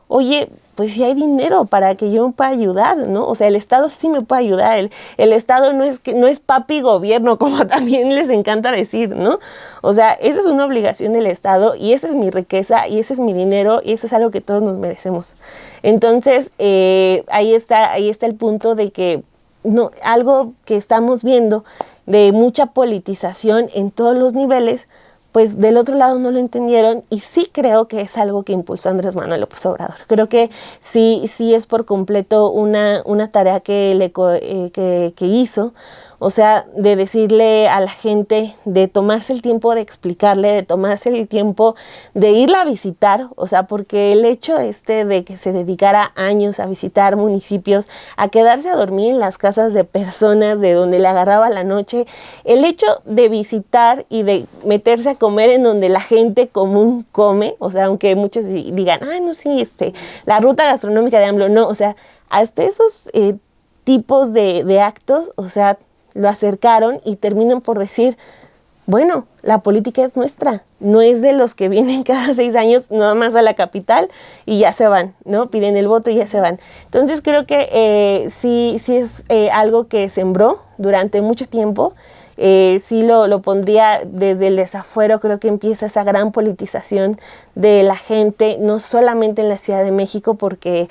oye, pues sí hay dinero para que yo me pueda ayudar, ¿no? O sea, el Estado sí me puede ayudar, el Estado no es papi gobierno, como también les encanta decir, ¿no? O sea, esa es una obligación del Estado y esa es mi riqueza y ese es mi dinero y eso es algo que todos nos merecemos. Entonces, ahí está el punto de que no, algo que estamos viendo de mucha politización en todos los niveles, pues del otro lado no lo entendieron y sí creo que es algo que impulsó Andrés Manuel López Obrador. Creo que sí es por completo una tarea que hizo, o sea, de decirle a la gente, de tomarse el tiempo de explicarle, de tomarse el tiempo de irla a visitar, o sea, porque el hecho de que se dedicara años a visitar municipios, a quedarse a dormir en las casas de personas de donde le agarraba la noche, el hecho de visitar y de meterse a comer en donde la gente común come, o sea, aunque muchos digan, no, sí, la ruta gastronómica de AMLO, no, o sea, hasta esos tipos de actos, o sea, lo acercaron y terminan por decir, bueno, la política es nuestra, no es de los que vienen cada 6 años nada más a la capital y ya se van, ¿no? Piden el voto y ya se van. Entonces creo que sí es algo que sembró durante mucho tiempo. Sí lo pondría desde el desafuero, creo que empieza esa gran politización de la gente, no solamente en la Ciudad de México, porque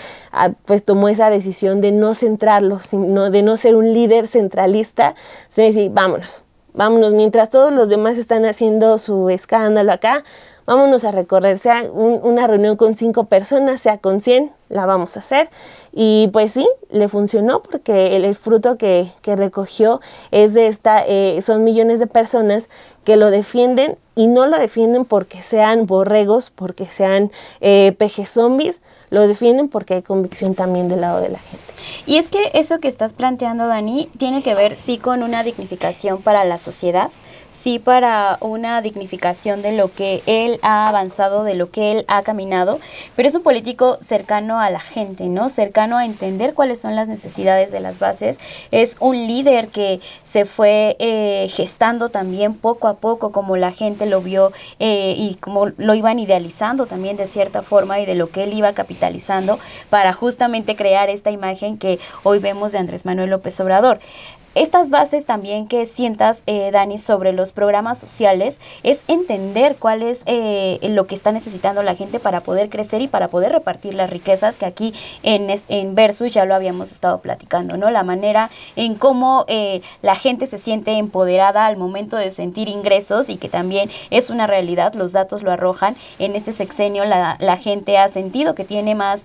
pues tomó esa decisión de no centrarlo, sino de no ser un líder centralista, sino decir, vámonos, mientras todos los demás están haciendo su escándalo acá, vámonos a recorrer, sea una reunión con 5 personas, sea con 100, la vamos a hacer. Y pues sí, le funcionó porque el fruto que recogió es son millones de personas que lo defienden y no lo defienden porque sean borregos, porque sean peje zombies, lo defienden porque hay convicción también del lado de la gente. Y es que eso que estás planteando, Dani, tiene que ver sí con una dignificación para la sociedad, sí para una dignificación de lo que él ha avanzado, de lo que él ha caminado, pero es un político cercano a la gente, ¿no? Cercano a entender cuáles son las necesidades de las bases. Es un líder que se fue gestando también poco a poco, como la gente lo vio y como lo iban idealizando también de cierta forma y de lo que él iba capitalizando para justamente crear esta imagen que hoy vemos de Andrés Manuel López Obrador. Estas bases también que sientas, Dani, sobre los programas sociales, es entender cuál es lo que está necesitando la gente para poder crecer y para poder repartir las riquezas, que aquí en Versus ya lo habíamos estado platicando, ¿no? La manera en cómo la gente se siente empoderada al momento de sentir ingresos y que también es una realidad, los datos lo arrojan. En este sexenio la gente ha sentido que tiene más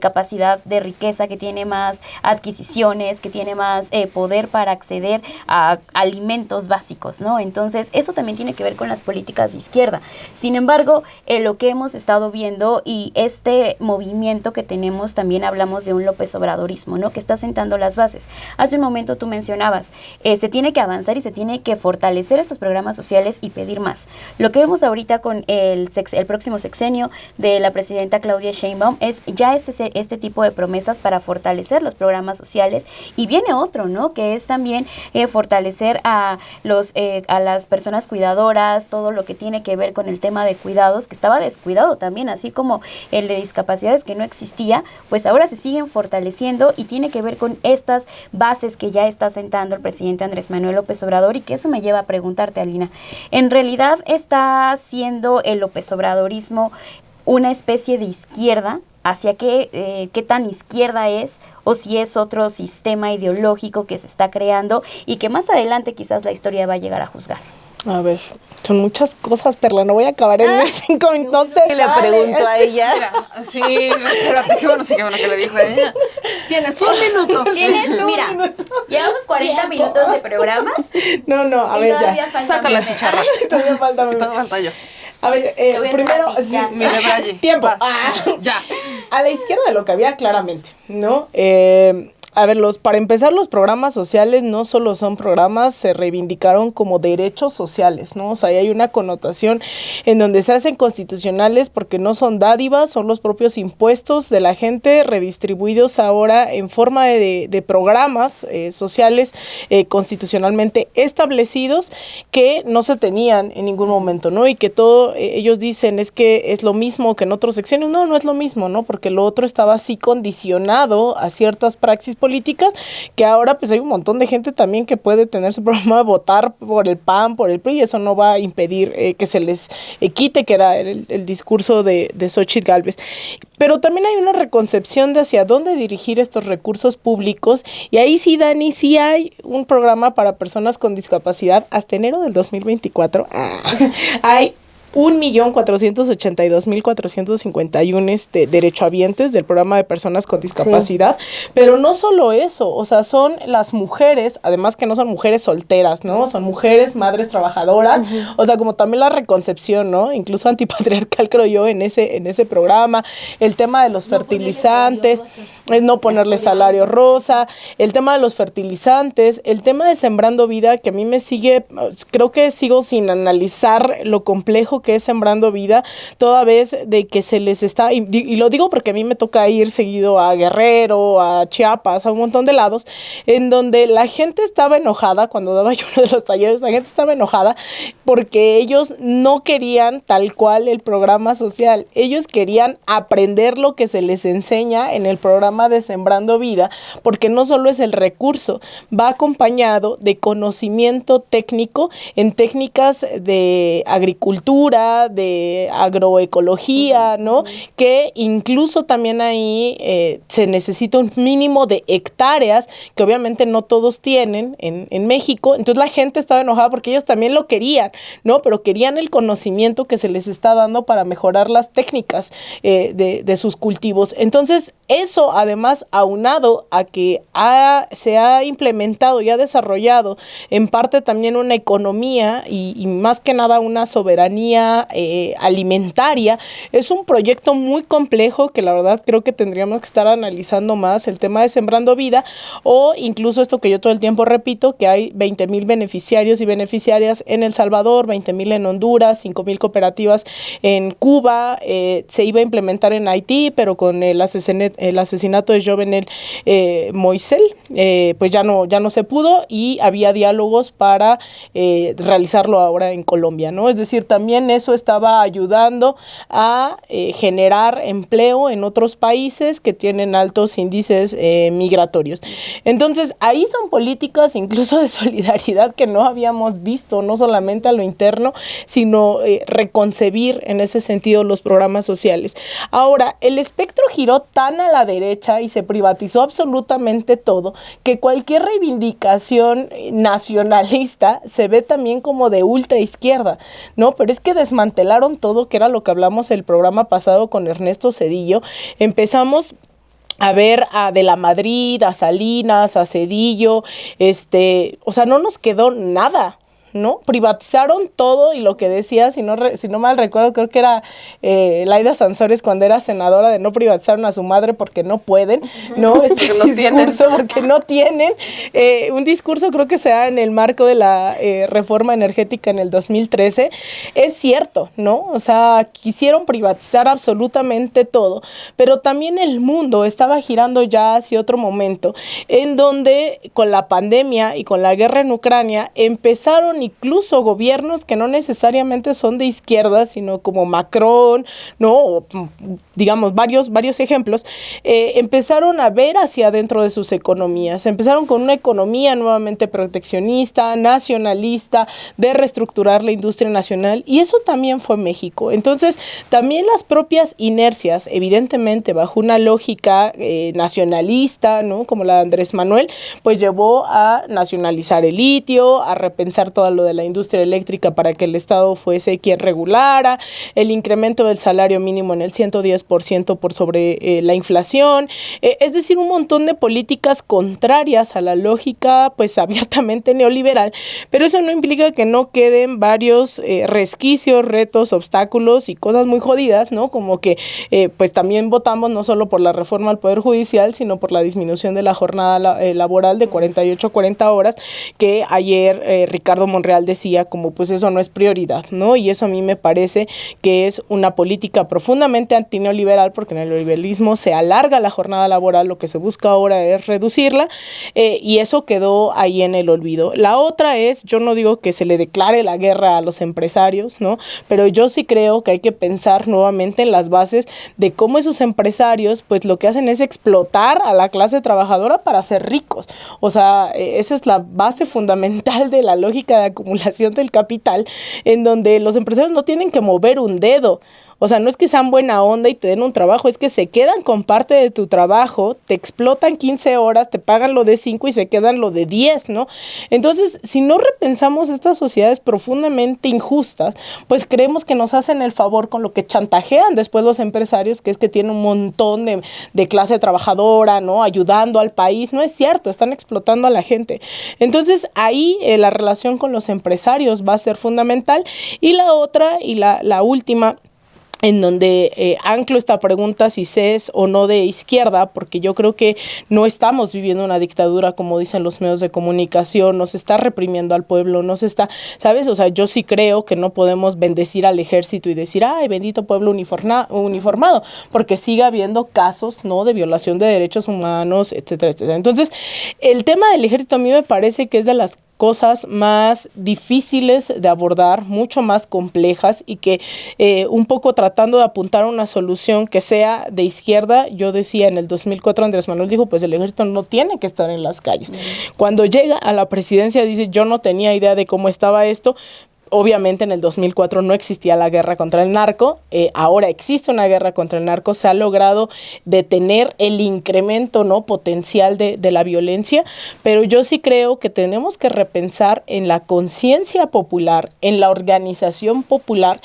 capacidad de riqueza, que tiene más adquisiciones, que tiene más poder para acceder a alimentos básicos, ¿no? Entonces, eso también tiene que ver con las políticas de izquierda. Sin embargo, lo que hemos estado viendo y este movimiento que tenemos, también hablamos de un López Obradorismo, ¿no? Que está sentando las bases. Hace un momento tú mencionabas, se tiene que avanzar y se tiene que fortalecer estos programas sociales y pedir más. Lo que vemos ahorita con el próximo sexenio de la presidenta Claudia Sheinbaum es ya este tipo de promesas para fortalecer los programas sociales, y viene otro, ¿no? Que es también fortalecer a las personas cuidadoras, todo lo que tiene que ver con el tema de cuidados, que estaba descuidado también, así como el de discapacidades que no existía, pues ahora se siguen fortaleciendo y tiene que ver con estas bases que ya está sentando el presidente Andrés Manuel López Obrador, y que eso me lleva a preguntarte, Alina, ¿en realidad está siendo el López Obradorismo una especie de izquierda? ¿Hacia qué tan izquierda es? O si es otro sistema ideológico que se está creando y que más adelante quizás la historia va a llegar a juzgar. A ver, son muchas cosas, Perla, no voy a acabar en 5 minutos, no sé. ¿Qué le pregunto a ella? Mira, sí, espérate, qué bueno que le dijo a ella. Tienes un minuto. Mira, llevamos 40 minutos de programa. No, a ver, ya. Saca la chicharra. Todavía falta yo. A ver, primero, sí, mi debraye. Tiempo. Ya. A la izquierda de lo que había, claramente, ¿no? A ver, para empezar, los programas sociales no solo son programas, se reivindicaron como derechos sociales, ¿no? O sea, hay una connotación en donde se hacen constitucionales porque no son dádivas, son los propios impuestos de la gente redistribuidos ahora en forma de programas sociales constitucionalmente establecidos que no se tenían en ningún momento, ¿no? Y que todo, ellos dicen, es que es lo mismo que en otros sexenios. No, no es lo mismo, ¿no? Porque lo otro estaba así condicionado a ciertas praxis políticas, que ahora pues hay un montón de gente también que puede tener su programa de votar por el PAN, por el PRI, y eso no va a impedir que se les quite, que era el discurso de Xóchitl Gálvez. Pero también hay una reconcepción de hacia dónde dirigir estos recursos públicos, y ahí sí, Dani, sí hay un programa para personas con discapacidad hasta enero del 2024. Hay 1,482,451 derechohabientes del programa de personas con discapacidad, sí. Pero no solo eso, o sea, son las mujeres, además que no son mujeres solteras, ¿no? Son mujeres, madres trabajadoras, o sea, como también la reconcepción, ¿no? Incluso antipatriarcal, creo yo, en ese programa, el tema de los fertilizantes, no ponerle salario rosa, el tema de los fertilizantes, el tema de Sembrando Vida, que a mí me sigue, creo que sigo sin analizar lo complejo que es Sembrando Vida, toda vez de que se les está, y lo digo porque a mí me toca ir seguido a Guerrero, a Chiapas, a un montón de lados, en donde la gente estaba enojada, cuando daba yo uno de los talleres, la gente estaba enojada porque ellos no querían tal cual el programa social, ellos querían aprender lo que se les enseña en el programa de Sembrando Vida, porque no solo es el recurso, va acompañado de conocimiento técnico en técnicas de agricultura, de agroecología, ¿no? Que incluso también ahí se necesita un mínimo de hectáreas que obviamente no todos tienen en México. Entonces la gente estaba enojada porque ellos también lo querían, ¿no? Pero querían el conocimiento que se les está dando para mejorar las técnicas de sus cultivos. Entonces eso, además, aunado a que se ha implementado y ha desarrollado en parte también una economía y más que nada una soberanía alimentaria, es un proyecto muy complejo que la verdad creo que tendríamos que estar analizando más el tema de Sembrando Vida, o incluso esto que yo todo el tiempo repito, que hay 20,000 beneficiarios y beneficiarias en El Salvador, 20,000 en Honduras, 5,000 cooperativas en Cuba, se iba a implementar en Haití, pero con el asesinato de Jovenel Moisés, pues ya no se pudo, y había diálogos para realizarlo ahora en Colombia, ¿no? Es decir, también eso estaba ayudando a generar empleo en otros países que tienen altos índices migratorios. Entonces, ahí son políticas incluso de solidaridad que no habíamos visto, no solamente a lo interno, sino reconcebir en ese sentido los programas sociales. Ahora, el espectro giró tan a la derecha y se privatizó absolutamente todo, que cualquier reivindicación nacionalista se ve también como de ultra izquierda, ¿no? Pero es que desmantelaron todo, que era lo que hablamos el programa pasado con Ernesto Zedillo. Empezamos a ver a De la Madrid, a Salinas, a Zedillo, o sea, no nos quedó nada, ¿no? Privatizaron todo, y lo que decía, si no mal recuerdo, creo que era Laida Sansores cuando era senadora, de no privatizaron a su madre porque no pueden, ¿no? Porque no tienen. Un discurso creo que se da en el marco de la reforma energética en el 2013. Es cierto, ¿no? O sea, quisieron privatizar absolutamente todo, pero también el mundo estaba girando ya hacia otro momento, en donde con la pandemia y con la guerra en Ucrania empezaron incluso gobiernos que no necesariamente son de izquierda, sino como Macron, ¿no? O, digamos, varios ejemplos, empezaron a ver hacia adentro de sus economías. Empezaron con una economía nuevamente proteccionista, nacionalista, de reestructurar la industria nacional, y eso también fue México. Entonces, también las propias inercias, evidentemente bajo una lógica nacionalista, ¿no? Como la de Andrés Manuel, pues llevó a nacionalizar el litio, a repensar toda a lo de la industria eléctrica para que el Estado fuese quien regulara, el incremento del salario mínimo en el 110% por sobre la inflación, es decir, un montón de políticas contrarias a la lógica pues abiertamente neoliberal, pero eso no implica que no queden varios resquicios, retos, obstáculos y cosas muy jodidas, ¿no? Como que pues también votamos no solo por la reforma al Poder Judicial, sino por la disminución de la jornada laboral de 48 a 40 horas, que ayer Ricardo Monreal decía como pues eso no es prioridad, ¿no? Y eso a mí me parece que es una política profundamente antineoliberal, porque en el neoliberalismo se alarga la jornada laboral, lo que se busca ahora es reducirla, y eso quedó ahí en el olvido. La otra es, yo no digo que se le declare la guerra a los empresarios, ¿no? Pero yo sí creo que hay que pensar nuevamente en las bases de cómo esos empresarios pues lo que hacen es explotar a la clase trabajadora para ser ricos. O sea, esa es la base fundamental de la lógica de acumulación del capital, en donde los empresarios no tienen que mover un dedo. O sea, no es que sean buena onda y te den un trabajo, es que se quedan con parte de tu trabajo, te explotan 15 horas, te pagan lo de 5 y se quedan lo de 10, ¿no? Entonces, si no repensamos estas sociedades profundamente injustas, pues creemos que nos hacen el favor con lo que chantajean después los empresarios, que es que tienen un montón de clase trabajadora, ¿no? Ayudando al país. No es cierto, están explotando a la gente. Entonces, ahí la relación con los empresarios va a ser fundamental. Y la otra, y la última, en donde anclo esta pregunta si se es o no de izquierda, porque yo creo que no estamos viviendo una dictadura, como dicen los medios de comunicación, nos está reprimiendo al pueblo, nos está, ¿sabes? O sea, yo sí creo que no podemos bendecir al ejército y decir, ay, bendito pueblo uniformado, porque sigue habiendo casos, ¿no?, de violación de derechos humanos, etcétera, etcétera. Entonces, el tema del ejército a mí me parece que es de las cosas más difíciles de abordar, mucho más complejas, y que un poco tratando de apuntar a una solución que sea de izquierda. Yo decía en el 2004, Andrés Manuel dijo, pues el ejército no tiene que estar en las calles. Cuando llega a la presidencia dice, yo no tenía idea de cómo estaba esto. Obviamente en el 2004 no existía la guerra contra el narco, ahora existe una guerra contra el narco, se ha logrado detener el incremento, ¿no?, potencial de la violencia, pero yo sí creo que tenemos que repensar en la conciencia popular, en la organización popular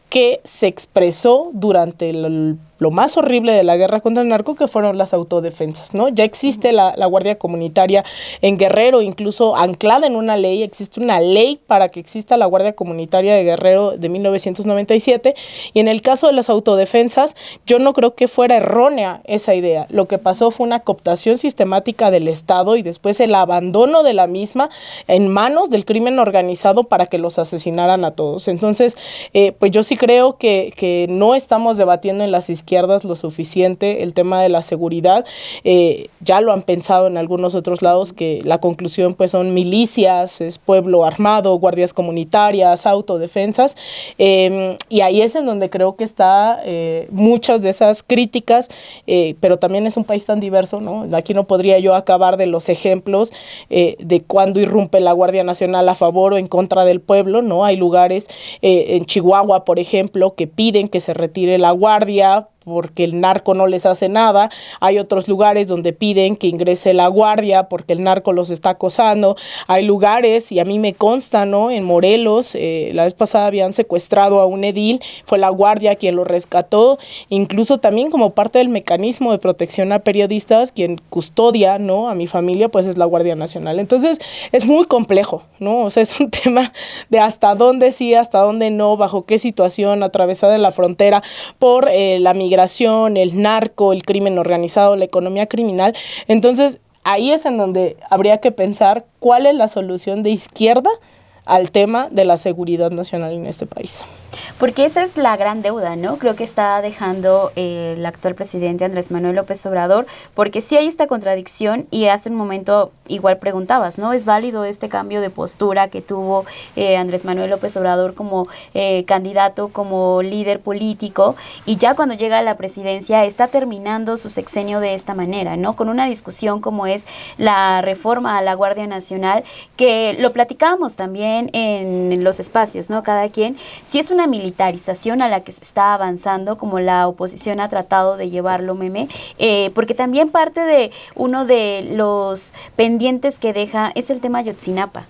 que se expresó durante lo más horrible de la guerra contra el narco, que fueron las autodefensas, ¿no? Ya existe la Guardia Comunitaria en Guerrero, incluso anclada en una ley, existe una ley para que exista la Guardia Comunitaria de Guerrero de 1997, y en el caso de las autodefensas, yo no creo que fuera errónea esa idea. Lo que pasó fue una cooptación sistemática del Estado y después el abandono de la misma en manos del crimen organizado para que los asesinaran a todos. Entonces, pues yo sí creo que no estamos debatiendo en las izquierdas lo suficiente el tema de la seguridad. Ya lo han pensado en algunos otros lados, que la conclusión pues son milicias, es pueblo armado, guardias comunitarias, autodefensas, y ahí es en donde creo que está muchas de esas críticas, pero también es un país tan diverso, ¿no? Aquí no podría yo acabar de los ejemplos de cuando irrumpe la Guardia Nacional a favor o en contra del pueblo, ¿no? Hay lugares en Chihuahua, por ejemplo, que piden que se retire la guardia porque el narco no les hace nada. Hay otros lugares donde piden que ingrese la guardia porque el narco los está acosando. Hay lugares, y a mí me consta, ¿no?, en Morelos, la vez pasada habían secuestrado a un edil, fue la guardia quien lo rescató, incluso también como parte del mecanismo de protección a periodistas, quien custodia, ¿no?, a mi familia, pues es la Guardia Nacional. Entonces, es muy complejo, ¿no? O sea, es un tema de hasta dónde sí, hasta dónde no, bajo qué situación, atravesada la frontera por la migración, el narco, el crimen organizado, la economía criminal. Entonces, ahí es en donde habría que pensar cuál es la solución de izquierda al tema de la seguridad nacional en este país. Porque esa es la gran deuda, ¿no? Creo que está dejando el actual presidente Andrés Manuel López Obrador, porque sí hay esta contradicción, y hace un momento igual preguntabas, ¿no? ¿Es válido este cambio de postura que tuvo Andrés Manuel López Obrador como candidato, como líder político, y ya cuando llega a la presidencia está terminando su sexenio de esta manera, ¿no? Con una discusión como es la reforma a la Guardia Nacional, que lo platicábamos también en los espacios, ¿no? Cada quien, si es una militarización a la que se está avanzando, como la oposición ha tratado de llevarlo, Meme, porque también parte de uno de los pendientes que deja es el tema Ayotzinapa.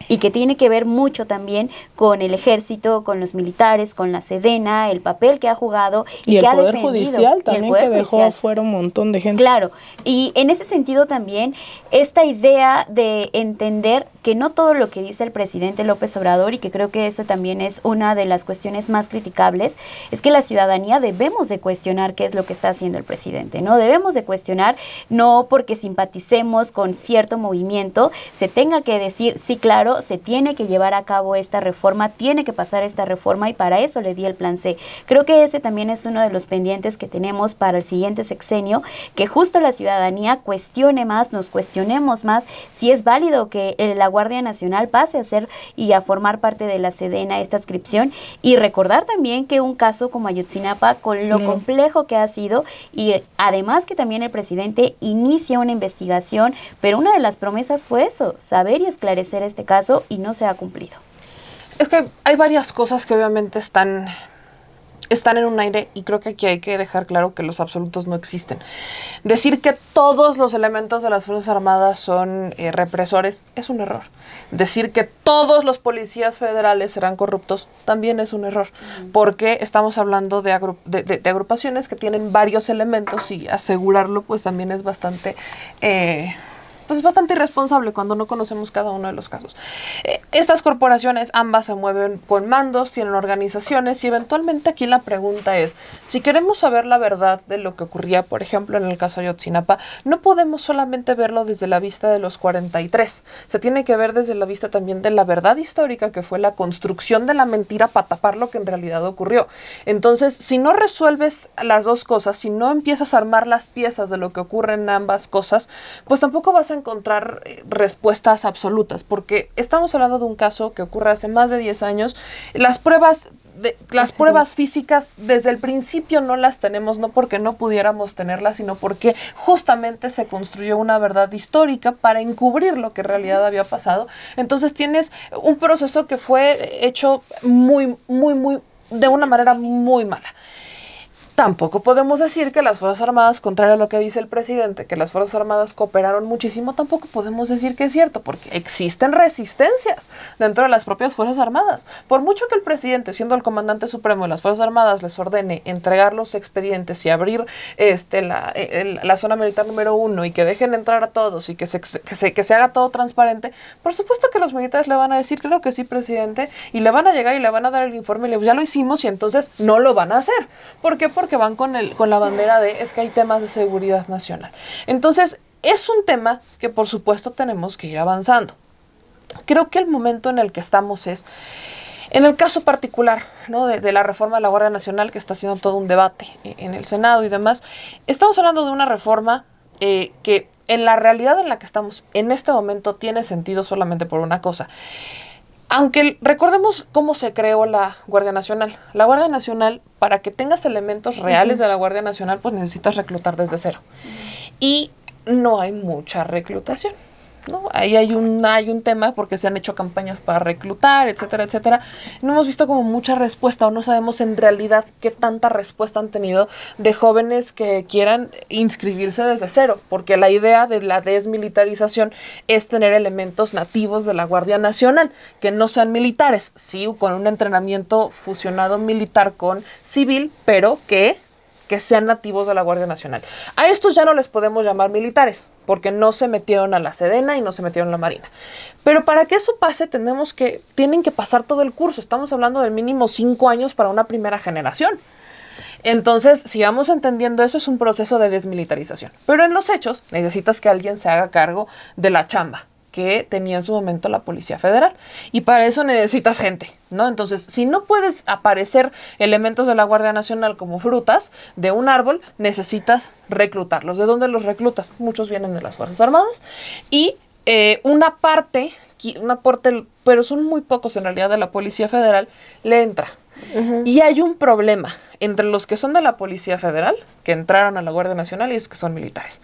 y que tiene que ver mucho también con el ejército, con los militares, con la Sedena, el papel que ha jugado y el que ha Poder defendido. Judicial también, que dejó fuera un montón de gente. Claro, y en ese sentido también esta idea de entender que no todo lo que dice el presidente López Obrador, y que creo que esa también es una de las cuestiones más criticables, es que la ciudadanía debemos de cuestionar qué es lo que está haciendo el presidente, ¿no? Debemos de cuestionar, no porque simpaticemos con cierto movimiento, se tenga que decir, sí, claro, se tiene que llevar a cabo esta reforma, tiene que pasar esta reforma, y para eso le di el plan C. Creo que ese también es uno de los pendientes que tenemos para el siguiente sexenio, que justo la ciudadanía cuestione más, nos cuestionemos más si es válido que la Guardia Nacional pase a ser y a formar parte de la Sedena, esta adscripción, y recordar también que un caso como Ayotzinapa, con lo complejo que ha sido, y además que también el presidente inicia una investigación, pero una de las promesas fue eso, saber y esclarecer este caso, y no se ha cumplido. Es que hay varias cosas que obviamente están en un aire, y creo que aquí hay que dejar claro que los absolutos no existen. Decir que todos los elementos de las Fuerzas Armadas son represores es un error. Decir que todos los policías federales serán corruptos también es un error, porque estamos hablando de agrupaciones que tienen varios elementos, y asegurarlo pues también es bastante... pues es bastante irresponsable cuando no conocemos cada uno de los casos. Estas corporaciones ambas se mueven con mandos, tienen organizaciones, y eventualmente aquí la pregunta es, si queremos saber la verdad de lo que ocurría, por ejemplo, en el caso de Ayotzinapa, no podemos solamente verlo desde la vista de los 43, se tiene que ver desde la vista también de la verdad histórica, que fue la construcción de la mentira para tapar lo que en realidad ocurrió. Entonces, si no resuelves las dos cosas, si no empiezas a armar las piezas de lo que ocurre en ambas cosas, pues tampoco vas a encontrar respuestas absolutas, porque estamos hablando de un caso que ocurre hace más de 10 años. Las pruebas físicas desde el principio no las tenemos, no porque no pudiéramos tenerlas, sino porque justamente se construyó una verdad histórica para encubrir lo que en realidad había pasado. Entonces tienes un proceso que fue hecho de una manera muy mala. Tampoco podemos decir que las Fuerzas Armadas, contrario a lo que dice el presidente, que las Fuerzas Armadas cooperaron muchísimo, tampoco podemos decir que es cierto, porque existen resistencias dentro de las propias Fuerzas Armadas. Por mucho que el presidente, siendo el comandante supremo de las Fuerzas Armadas, les ordene entregar los expedientes y abrir la zona militar número 1, y que dejen entrar a todos, y que se haga todo transparente, por supuesto que los militares le van a decir, claro que sí, presidente, y le van a llegar y le van a dar el informe, y ya lo hicimos, y entonces no lo van a hacer. ¿Por qué? Porque van con la bandera de es que hay temas de seguridad nacional. Entonces, es un tema que por supuesto tenemos que ir avanzando. Creo que el momento en el que estamos es, en el caso particular, ¿no?, de la reforma de la Guardia Nacional, que está haciendo todo un debate en el Senado y demás, estamos hablando de una reforma que en la realidad en la que estamos en este momento tiene sentido solamente por una cosa. Aunque recordemos cómo se creó la Guardia Nacional. La Guardia Nacional, para que tengas elementos reales de la Guardia Nacional, pues necesitas reclutar desde cero. Y no hay mucha reclutación, ¿no? Ahí hay un tema porque se han hecho campañas para reclutar, etcétera, etcétera. No hemos visto como mucha respuesta, o no sabemos en realidad qué tanta respuesta han tenido de jóvenes que quieran inscribirse desde cero, porque la idea de la desmilitarización es tener elementos nativos de la Guardia Nacional, que no sean militares, sí, con un entrenamiento fusionado militar con civil, pero que sean nativos de la Guardia Nacional. A estos ya no les podemos llamar militares, porque no se metieron a la Sedena y no se metieron a la Marina. Pero para que eso pase, tienen que pasar todo el curso. Estamos hablando del mínimo 5 años para una primera generación. Entonces, si vamos entendiendo eso, es un proceso de desmilitarización. Pero en los hechos, necesitas que alguien se haga cargo de la chamba que tenía en su momento la Policía Federal. Y para eso necesitas gente, ¿no? Entonces, si no puedes aparecer elementos de la Guardia Nacional como frutas de un árbol, necesitas reclutarlos. ¿De dónde los reclutas? Muchos vienen de las Fuerzas Armadas. Y una parte, pero son muy pocos en realidad, de la Policía Federal, le entra. Y hay un problema entre los que son de la Policía Federal, que entraron a la Guardia Nacional, y los que son militares.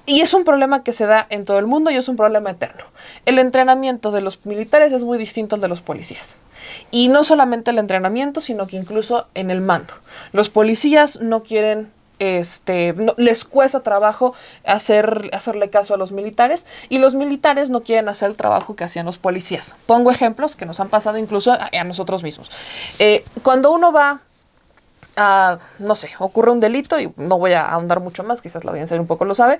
Y es un problema que se da en todo el mundo, y es un problema eterno. El entrenamiento de los militares es muy distinto al de los policías. Y no solamente el entrenamiento, sino que incluso en el mando. Los policías no quieren les cuesta trabajo hacerle caso a los militares, y los militares no quieren hacer el trabajo que hacían los policías. Pongo ejemplos que nos han pasado incluso a nosotros mismos. Cuando uno va no sé, ocurre un delito, y no voy a ahondar mucho más, quizás la audiencia un poco lo sabe.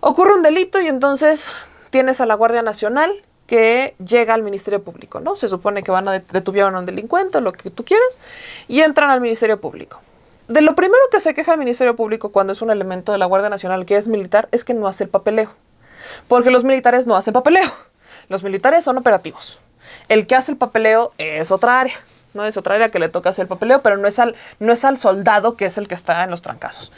Ocurre un delito y entonces tienes a la Guardia Nacional que llega al Ministerio Público, ¿no? Se supone que van a detener a un delincuente, lo que tú quieras, y entran al Ministerio Público. De lo primero que se queja el Ministerio Público cuando es un elemento de la Guardia Nacional que es militar es que no hace el papeleo. Porque los militares no hacen papeleo. Los militares son operativos. El que hace el papeleo es otra área. No es otra área que le toca hacer el papeleo, pero no es al soldado que es el que está en los trancazos.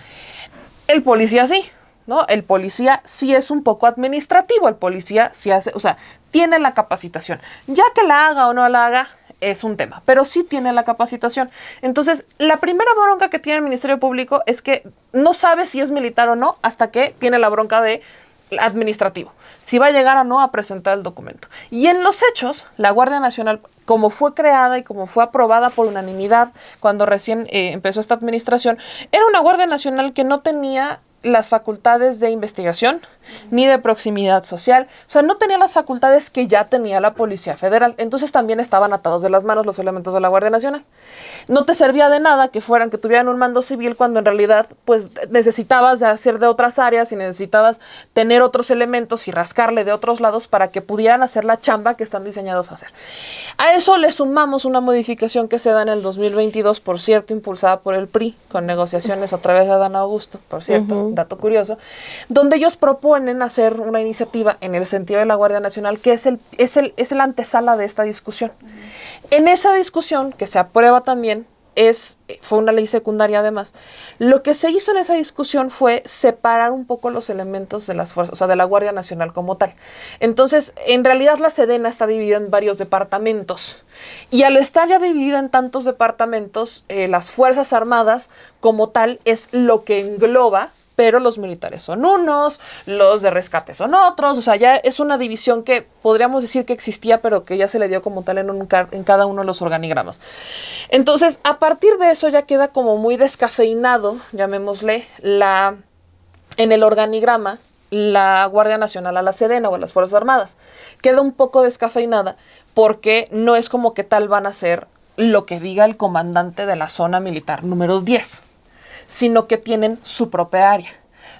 El policía sí, ¿no? El policía sí es un poco administrativo. El policía sí hace, o sea, tiene la capacitación. Ya que la haga o no la haga es un tema, pero sí tiene la capacitación. Entonces, la primera bronca que tiene el Ministerio Público es que no sabe si es militar o no hasta que tiene la bronca de administrativo, si va a llegar o no a presentar el documento. Y en los hechos, la Guardia Nacional, como fue creada y como fue aprobada por unanimidad cuando recién empezó esta administración, era una Guardia Nacional que no tenía las facultades de investigación ni de proximidad social. O sea, no tenía las facultades que ya tenía la Policía Federal. Entonces también estaban atados de las manos los elementos de la Guardia Nacional. No te servía de nada que tuvieran un mando civil cuando en realidad pues necesitabas hacer de otras áreas y necesitabas tener otros elementos y rascarle de otros lados para que pudieran hacer la chamba que están diseñados a hacer. A eso le sumamos una modificación que se da en el 2022, por cierto, impulsada por el PRI, con negociaciones a través de Adán Augusto, por cierto, dato curioso, donde ellos proponen hacer una iniciativa en el sentido de la Guardia Nacional, que es el antesala de esta discusión. En esa discusión, que se aprueba también, fue una ley secundaria además, lo que se hizo en esa discusión fue separar un poco los elementos de las fuerzas, o sea, de la Guardia Nacional como tal. Entonces, en realidad la Sedena está dividida en varios departamentos, y al estar ya dividida en tantos departamentos, las Fuerzas Armadas como tal es lo que engloba, pero los militares son unos, los de rescate son otros. O sea, ya es una división que podríamos decir que existía, pero que ya se le dio como tal en cada uno de los organigramas. Entonces, a partir de eso ya queda como muy descafeinado, llamémosle, en el organigrama, la Guardia Nacional a la Sedena o a las Fuerzas Armadas. Queda un poco descafeinada porque no es como que tal van a ser lo que diga el comandante de la zona militar número 10. Sino que tienen su propia área.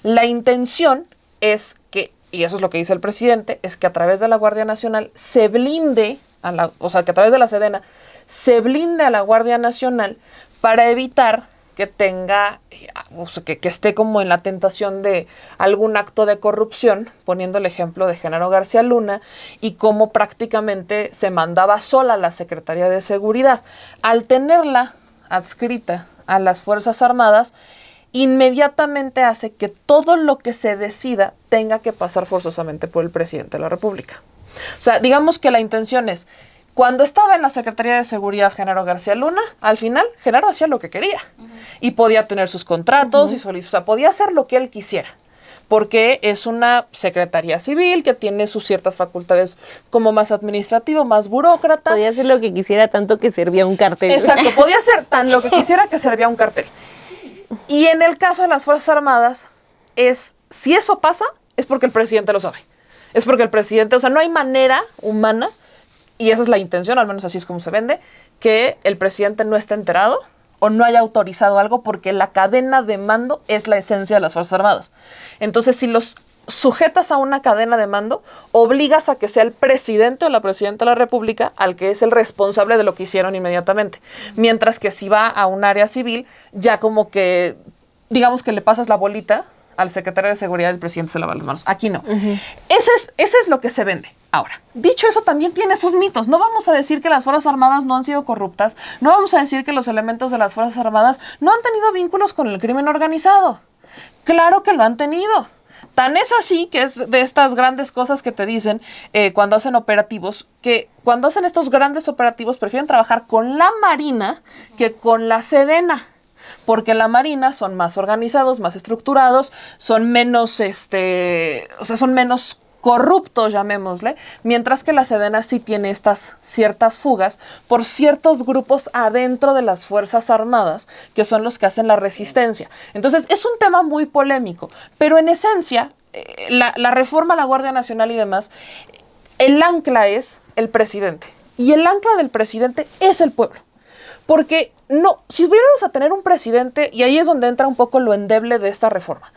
La intención es que, y eso es lo que dice el presidente, es que a través de la Guardia Nacional se blinde, que a través de la Sedena se blinde a la Guardia Nacional para evitar que tenga, que esté como en la tentación de algún acto de corrupción, poniendo el ejemplo de Genaro García Luna y cómo prácticamente se mandaba sola la Secretaría de Seguridad. Al tenerla adscrita a las Fuerzas Armadas, inmediatamente hace que todo lo que se decida tenga que pasar forzosamente por el presidente de la República. O sea, digamos que la intención es, cuando estaba en la Secretaría de Seguridad Genaro García Luna, al final Genaro hacía lo que quería y podía tener sus contratos o sea, podía hacer lo que él quisiera. Porque es una secretaría civil que tiene sus ciertas facultades como más administrativo, más burócrata. Podía hacer lo que quisiera, tanto que servía un cartel. Exacto, podía hacer tan lo que quisiera que servía un cartel. Y en el caso de las Fuerzas Armadas, si eso pasa, es porque el presidente lo sabe. Es porque el presidente, o sea, no hay manera humana, y esa es la intención, al menos así es como se vende, que el presidente no esté enterado o no haya autorizado algo, porque la cadena de mando es la esencia de las Fuerzas Armadas. Entonces, si los sujetas a una cadena de mando, obligas a que sea el presidente o la presidenta de la República al que es el responsable de lo que hicieron inmediatamente. Mientras que si va a un área civil, ya como que, digamos que le pasas la bolita al secretario de Seguridad y el presidente se lava las manos. Aquí no. Ese es lo que se vende. Ahora, dicho eso, también tiene sus mitos. No vamos a decir que las Fuerzas Armadas no han sido corruptas. No vamos a decir que los elementos de las Fuerzas Armadas no han tenido vínculos con el crimen organizado. Claro que lo han tenido. Tan es así que es de estas grandes cosas que te dicen cuando hacen operativos, que cuando hacen estos grandes operativos prefieren trabajar con la Marina que con la Sedena. Porque la Marina son más organizados, más estructurados, son menos, son menos corruptos, llamémosle, mientras que la Sedena sí tiene estas ciertas fugas por ciertos grupos adentro de las Fuerzas Armadas, que son los que hacen la resistencia. Entonces, es un tema muy polémico, pero en esencia, la reforma a la Guardia Nacional y demás, el ancla es el presidente, y el ancla del presidente es el pueblo. Porque no, si hubiéramos a tener un presidente, y ahí es donde entra un poco lo endeble de esta reforma,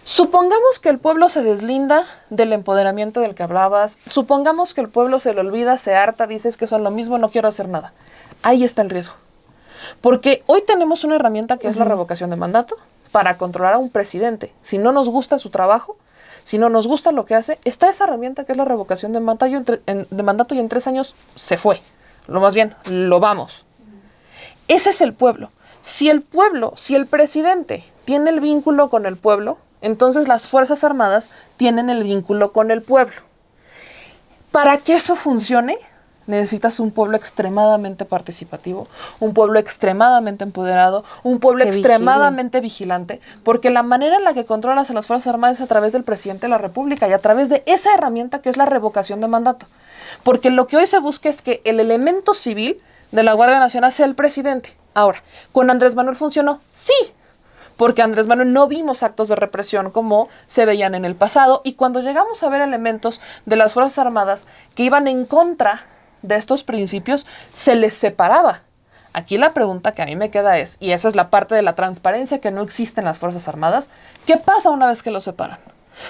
supongamos que el pueblo se deslinda del empoderamiento del que hablabas, supongamos que el pueblo se le olvida, se harta, dices que son lo mismo, no quiero hacer nada. Ahí está el riesgo. Porque hoy tenemos una herramienta que es la revocación de mandato para controlar a un presidente. Si no nos gusta su trabajo, si no nos gusta lo que hace, está esa herramienta que es la revocación de mandato y en 3 años se fue. Lo más bien, lo vamos. Ese es el pueblo. Si el presidente tiene el vínculo con el pueblo, entonces las Fuerzas Armadas tienen el vínculo con el pueblo. Para que eso funcione, necesitas un pueblo extremadamente participativo, un pueblo extremadamente empoderado, un pueblo extremadamente vigilante, porque la manera en la que controlas a las Fuerzas Armadas es a través del presidente de la República y a través de esa herramienta que es la revocación de mandato. Porque lo que hoy se busca es que el elemento civil de la Guardia Nacional sea el presidente. Ahora, ¿con Andrés Manuel funcionó? Sí, porque Andrés Manuel no vimos actos de represión como se veían en el pasado, y cuando llegamos a ver elementos de las Fuerzas Armadas que iban en contra de estos principios, se les separaba. Aquí la pregunta que a mí me queda es, y esa es la parte de la transparencia que no existe en las Fuerzas Armadas, ¿qué pasa una vez que los separan?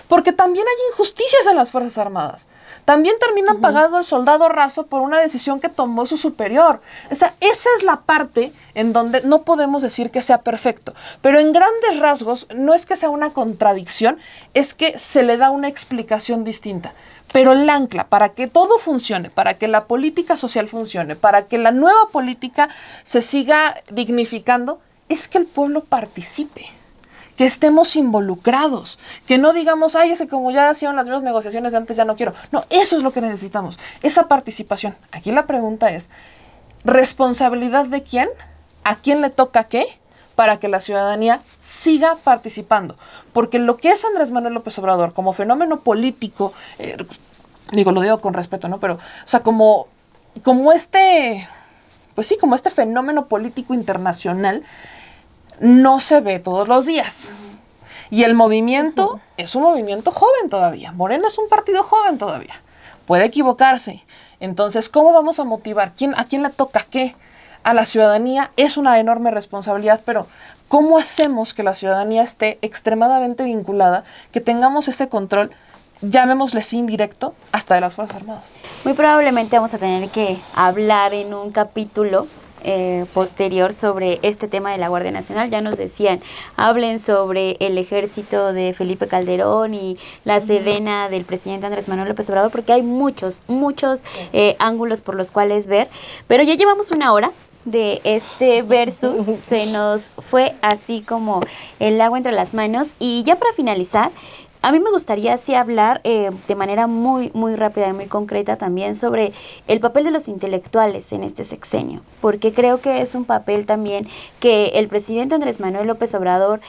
Porque también hay injusticias en las Fuerzas Armadas. También terminan pagando el soldado raso por una decisión que tomó su superior. O sea, esa es la parte en donde no podemos decir que sea perfecto. Pero en grandes rasgos no es que sea una contradicción, es que se le da una explicación distinta. Pero el ancla, para que todo funcione, para que la política social funcione, para que la nueva política se siga dignificando, es que el pueblo participe. Que estemos involucrados, que no digamos, ay, ese como ya hacían las mismas negociaciones de antes, ya no quiero. No, eso es lo que necesitamos, esa participación. Aquí la pregunta es, ¿responsabilidad de quién? ¿A quién le toca qué? Para que la ciudadanía siga participando. Porque lo que es Andrés Manuel López Obrador como fenómeno político, lo digo con respeto, ¿no? Pero, o sea, como este fenómeno político internacional, no se ve todos los días. Y el movimiento es un movimiento joven todavía. Morena es un partido joven todavía. Puede equivocarse. Entonces, ¿cómo vamos a motivar? ¿A quién le toca qué? A la ciudadanía es una enorme responsabilidad, pero ¿cómo hacemos que la ciudadanía esté extremadamente vinculada, que tengamos ese control, llamémosle sí indirecto, hasta de las Fuerzas Armadas? Muy probablemente vamos a tener que hablar en un capítulo posterior sobre este tema de la Guardia Nacional. Ya nos decían, hablen sobre el ejército de Felipe Calderón y la Sedena del presidente Andrés Manuel López Obrador, porque hay muchos ángulos por los cuales ver, pero ya llevamos 1 hora de este versus, se nos fue así como el agua entre las manos, y ya para finalizar, a mí me gustaría así hablar de manera muy, muy rápida y muy concreta también sobre el papel de los intelectuales en este sexenio, porque creo que es un papel también que el presidente Andrés Manuel López Obrador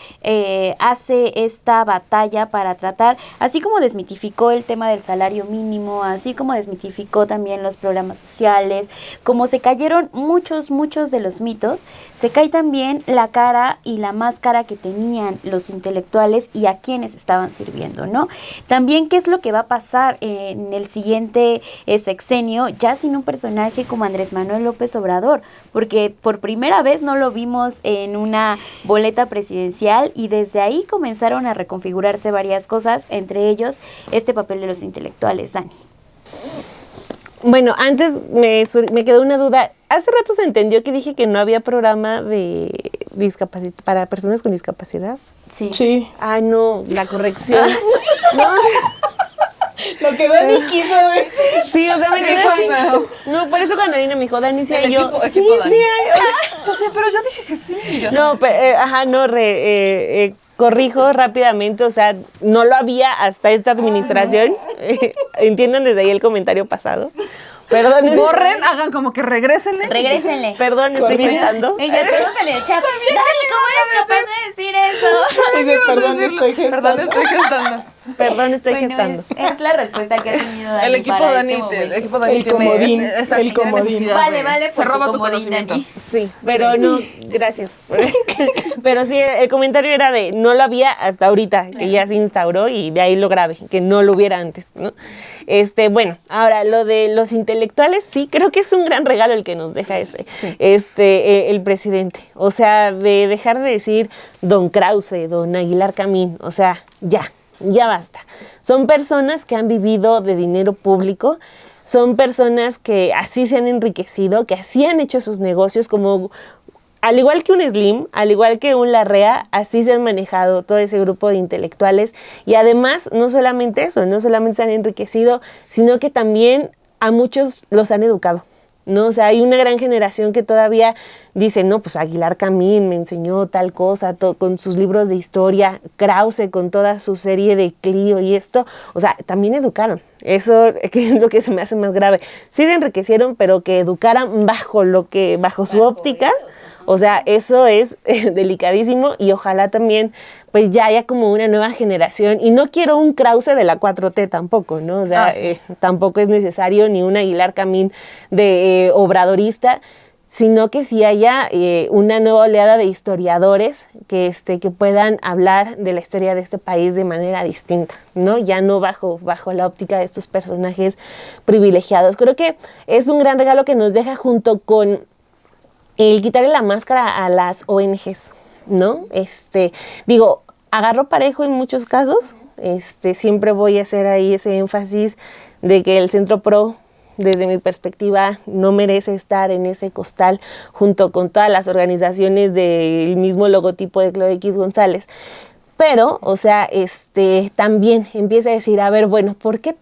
hace esta batalla para tratar, así como desmitificó el tema del salario mínimo, así como desmitificó también los programas sociales, como se cayeron muchos de los mitos, se cae también la cara y la máscara que tenían los intelectuales y a quienes estaban sirviendo, ¿no? También qué es lo que va a pasar en el siguiente sexenio, ya sin un personaje como Andrés Manuel López Obrador, porque por primera vez no lo vimos en una boleta presidencial y desde ahí comenzaron a reconfigurarse varias cosas, entre ellos este papel de los intelectuales. Dani. Bueno, antes me quedó una duda. Hace rato se entendió que dije que no había programa de para personas con discapacidad. Sí. Ah, no, la corrección. No. Lo que Dani quiso ver. Sí, o sea, me quedé así. No, por eso cuando vino me dijo Dani, sí, yo. Equipo Dani. Sí, pero yo dije que sí. No, pero, corrijo rápidamente, o sea, no lo había hasta esta administración. Entiendan desde ahí el comentario pasado. Perdón. Borren, hagan como que regrésenle. Perdón, estoy gritando. Ella todos en el chat. Dani, ¿cómo eres capaz de decir eso? Dice, perdón, estoy gestando. Perdón, estoy gestando. Perdón, estoy Bueno, gestando. es la respuesta que ha tenido Dani. El equipo para Dani, este momento. el equipo Dani El tiene comodín, esa el tiene comodín. necesidad Vale, de- por se roba tu comodín, conocimiento. Dani. Sí, pero no, gracias. Pero sí, el comentario era de no lo había hasta ahorita, que ya se instauró y de ahí lo grave, que no lo hubiera antes, ¿no? Bueno, ahora lo de los intelectuales, sí, creo que es un gran regalo el que nos deja el presidente. O sea, de dejar de decir don Krause, don Aguilar Camín, o sea, ya basta. Son personas que han vivido de dinero público, son personas que así se han enriquecido, que así han hecho sus negocios, como al igual que un Slim, al igual que un Larrea, así se han manejado todo ese grupo de intelectuales. Y además, no solamente eso, no solamente se han enriquecido, sino que también a muchos los han educado, ¿no? O sea, hay una gran generación que todavía dice, no, pues Aguilar Camín me enseñó tal cosa, con sus libros de historia, Krause con toda su serie de Clio y esto, o sea, también educaron. Eso que es lo que se me hace más grave. Sí se enriquecieron, pero que educaran bajo su óptica. O sea, eso es delicadísimo y ojalá también pues ya haya como una nueva generación. Y no quiero un Krause de la 4T tampoco, ¿no? O sea, sí. tampoco es necesario ni un Aguilar Camín de obradorista, sino que sí haya una nueva oleada de historiadores que puedan hablar de la historia de este país de manera distinta, ¿no? Ya no bajo la óptica de estos personajes privilegiados. Creo que es un gran regalo que nos deja junto con el quitarle la máscara a las ONGs, ¿no? Agarro parejo en muchos casos, siempre voy a hacer ahí ese énfasis de que el Centro Pro, desde mi perspectiva, no merece estar en ese costal junto con todas las organizaciones del mismo logotipo de Claudia X González. Pero, o sea, también empieza a decir, a ver, bueno, ¿por qué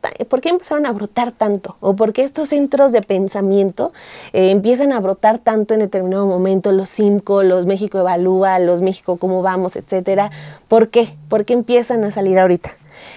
empezaron a brotar tanto? ¿O por qué estos centros de pensamiento empiezan a brotar tanto en determinado momento? Los CIMCO, los México Evalúa, los México Cómo Vamos, etcétera. ¿Por qué? ¿Por qué empiezan a salir ahorita?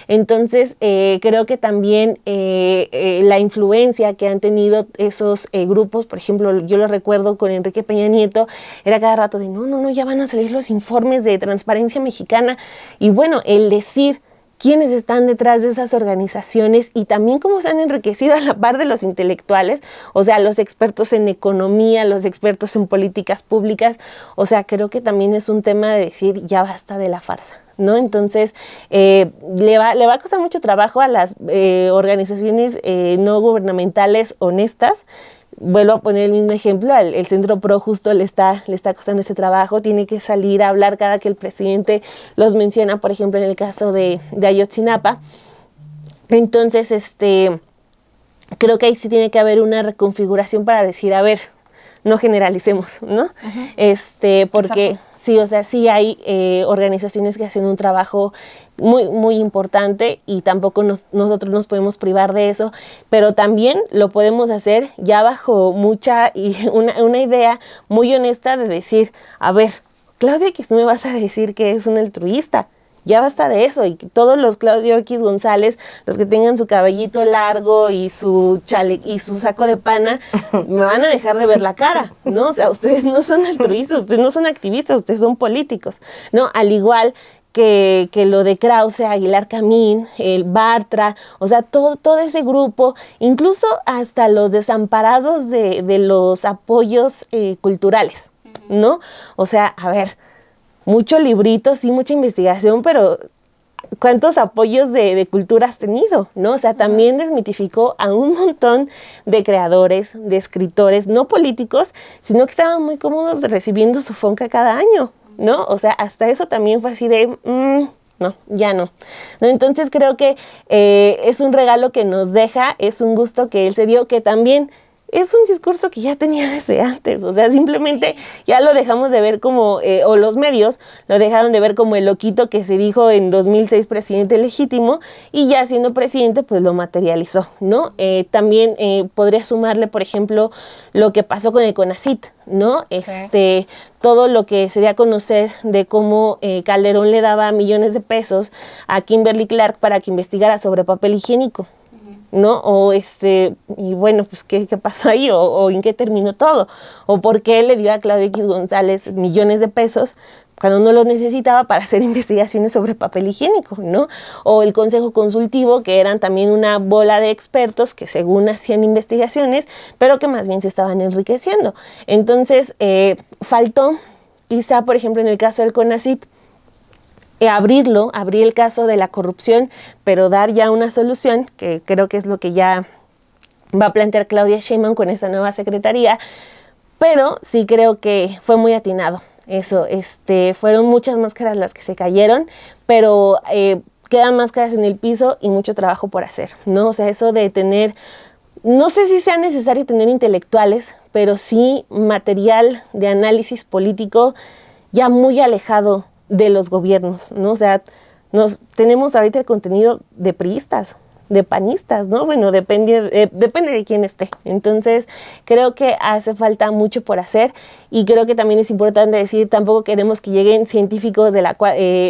Entonces, creo que también la influencia que han tenido esos grupos, por ejemplo, yo lo recuerdo con Enrique Peña Nieto, era cada rato de no, ya van a salir los informes de Transparencia Mexicana. Y bueno, el decir quiénes están detrás de esas organizaciones y también cómo se han enriquecido a la par de los intelectuales, o sea, los expertos en economía, los expertos en políticas públicas, o sea, creo que también es un tema de decir ya basta de la farsa, ¿no? Entonces, le va a costar mucho trabajo a las organizaciones no gubernamentales honestas. Vuelvo a poner el mismo ejemplo, el Centro Pro justo le está costando ese trabajo, tiene que salir a hablar cada que el presidente los menciona, por ejemplo, en el caso de Ayotzinapa. Entonces, creo que ahí sí tiene que haber una reconfiguración para decir, a ver, no generalicemos, ¿no? Porque exacto. Sí, o sea, sí hay organizaciones que hacen un trabajo muy, muy importante y tampoco nosotros nos podemos privar de eso, pero también lo podemos hacer ya bajo una idea muy honesta de decir, a ver, Claudia, que tú me vas a decir que es un altruista. Ya basta de eso, y todos los Claudio X González, los que tengan su cabellito largo y su y su saco de pana, me van a dejar de ver la cara, ¿no? O sea, ustedes no son altruistas, ustedes no son activistas, ustedes son políticos, ¿no? Al igual que lo de Krause, Aguilar Camín, el Bartra, o sea, todo ese grupo, incluso hasta los desamparados de los apoyos culturales, ¿no? O sea, a ver, mucho librito, sí, mucha investigación, pero ¿cuántos apoyos de cultura has tenido? ¿No? O sea, también desmitificó a un montón de creadores, de escritores, no políticos, sino que estaban muy cómodos recibiendo su fonca cada año, ¿no? O sea, hasta eso también fue así de, no, ya no. Entonces creo que es un regalo que nos deja, es un gusto que él se dio, que también es un discurso que ya tenía desde antes, o sea, simplemente ya lo dejamos de ver como, o los medios lo dejaron de ver como el loquito que se dijo en 2006 presidente legítimo, y ya siendo presidente pues lo materializó, ¿no? También podría sumarle, por ejemplo, lo que pasó con el CONACYT, ¿no? Sí. Todo lo que se dio a conocer de cómo Calderón le daba millones de pesos a Kimberly Clark para que investigara sobre papel higiénico. ¿no? O y bueno, pues ¿qué pasó ahí? O ¿en qué terminó todo? O ¿por qué le dio a Claudio X González millones de pesos cuando no los necesitaba para hacer investigaciones sobre papel higiénico, ¿no? O el Consejo Consultivo, que eran también una bola de expertos que según hacían investigaciones, pero que más bien se estaban enriqueciendo. Entonces, faltó, quizá, por ejemplo, en el caso del CONACYT, abrir el caso de la corrupción, pero dar ya una solución, que creo que es lo que ya va a plantear Claudia Sheinbaum con esa nueva secretaría, pero sí creo que fue muy atinado. Eso, fueron muchas máscaras las que se cayeron, pero quedan máscaras en el piso y mucho trabajo por hacer, ¿no? O sea, eso de tener, no sé si sea necesario tener intelectuales, pero sí material de análisis político ya muy alejado de los gobiernos, ¿no? O sea, tenemos ahorita el contenido de priistas, de panistas, ¿no? Bueno, depende de quién esté. Entonces, creo que hace falta mucho por hacer y creo que también es importante decir, tampoco queremos que lleguen científicos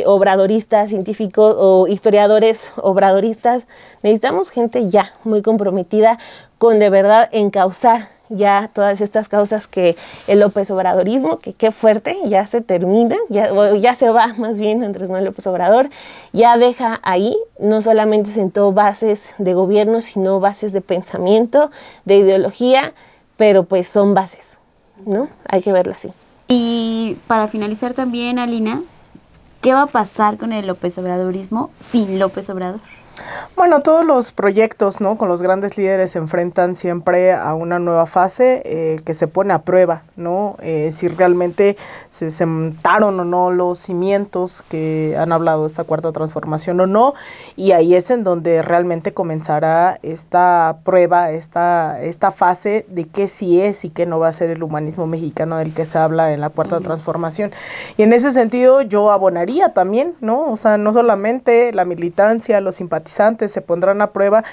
obradoristas, científicos o historiadores obradoristas. Necesitamos gente ya muy comprometida con de verdad encauzar ya todas estas causas que el López Obradorismo, que qué fuerte, ya se termina, ya se va más bien Andrés Manuel López Obrador, ya deja ahí, no solamente sentó bases de gobierno, sino bases de pensamiento, de ideología, pero pues son bases, ¿no? Hay que verlo así. Y para finalizar también, Alina, ¿qué va a pasar con el López Obradorismo sin López Obrador? Bueno, todos los proyectos, ¿no?, con los grandes líderes se enfrentan siempre a una nueva fase que se pone a prueba, ¿no? Si realmente se sentaron o no los cimientos que han hablado de esta cuarta transformación o no, y ahí es en donde realmente comenzará esta prueba, esta fase de qué sí es y qué no va a ser el humanismo mexicano del que se habla en la cuarta transformación. Y en ese sentido yo abonaría también, ¿no? O sea, no solamente la militancia, los simpatizantes se pondrán a prueba,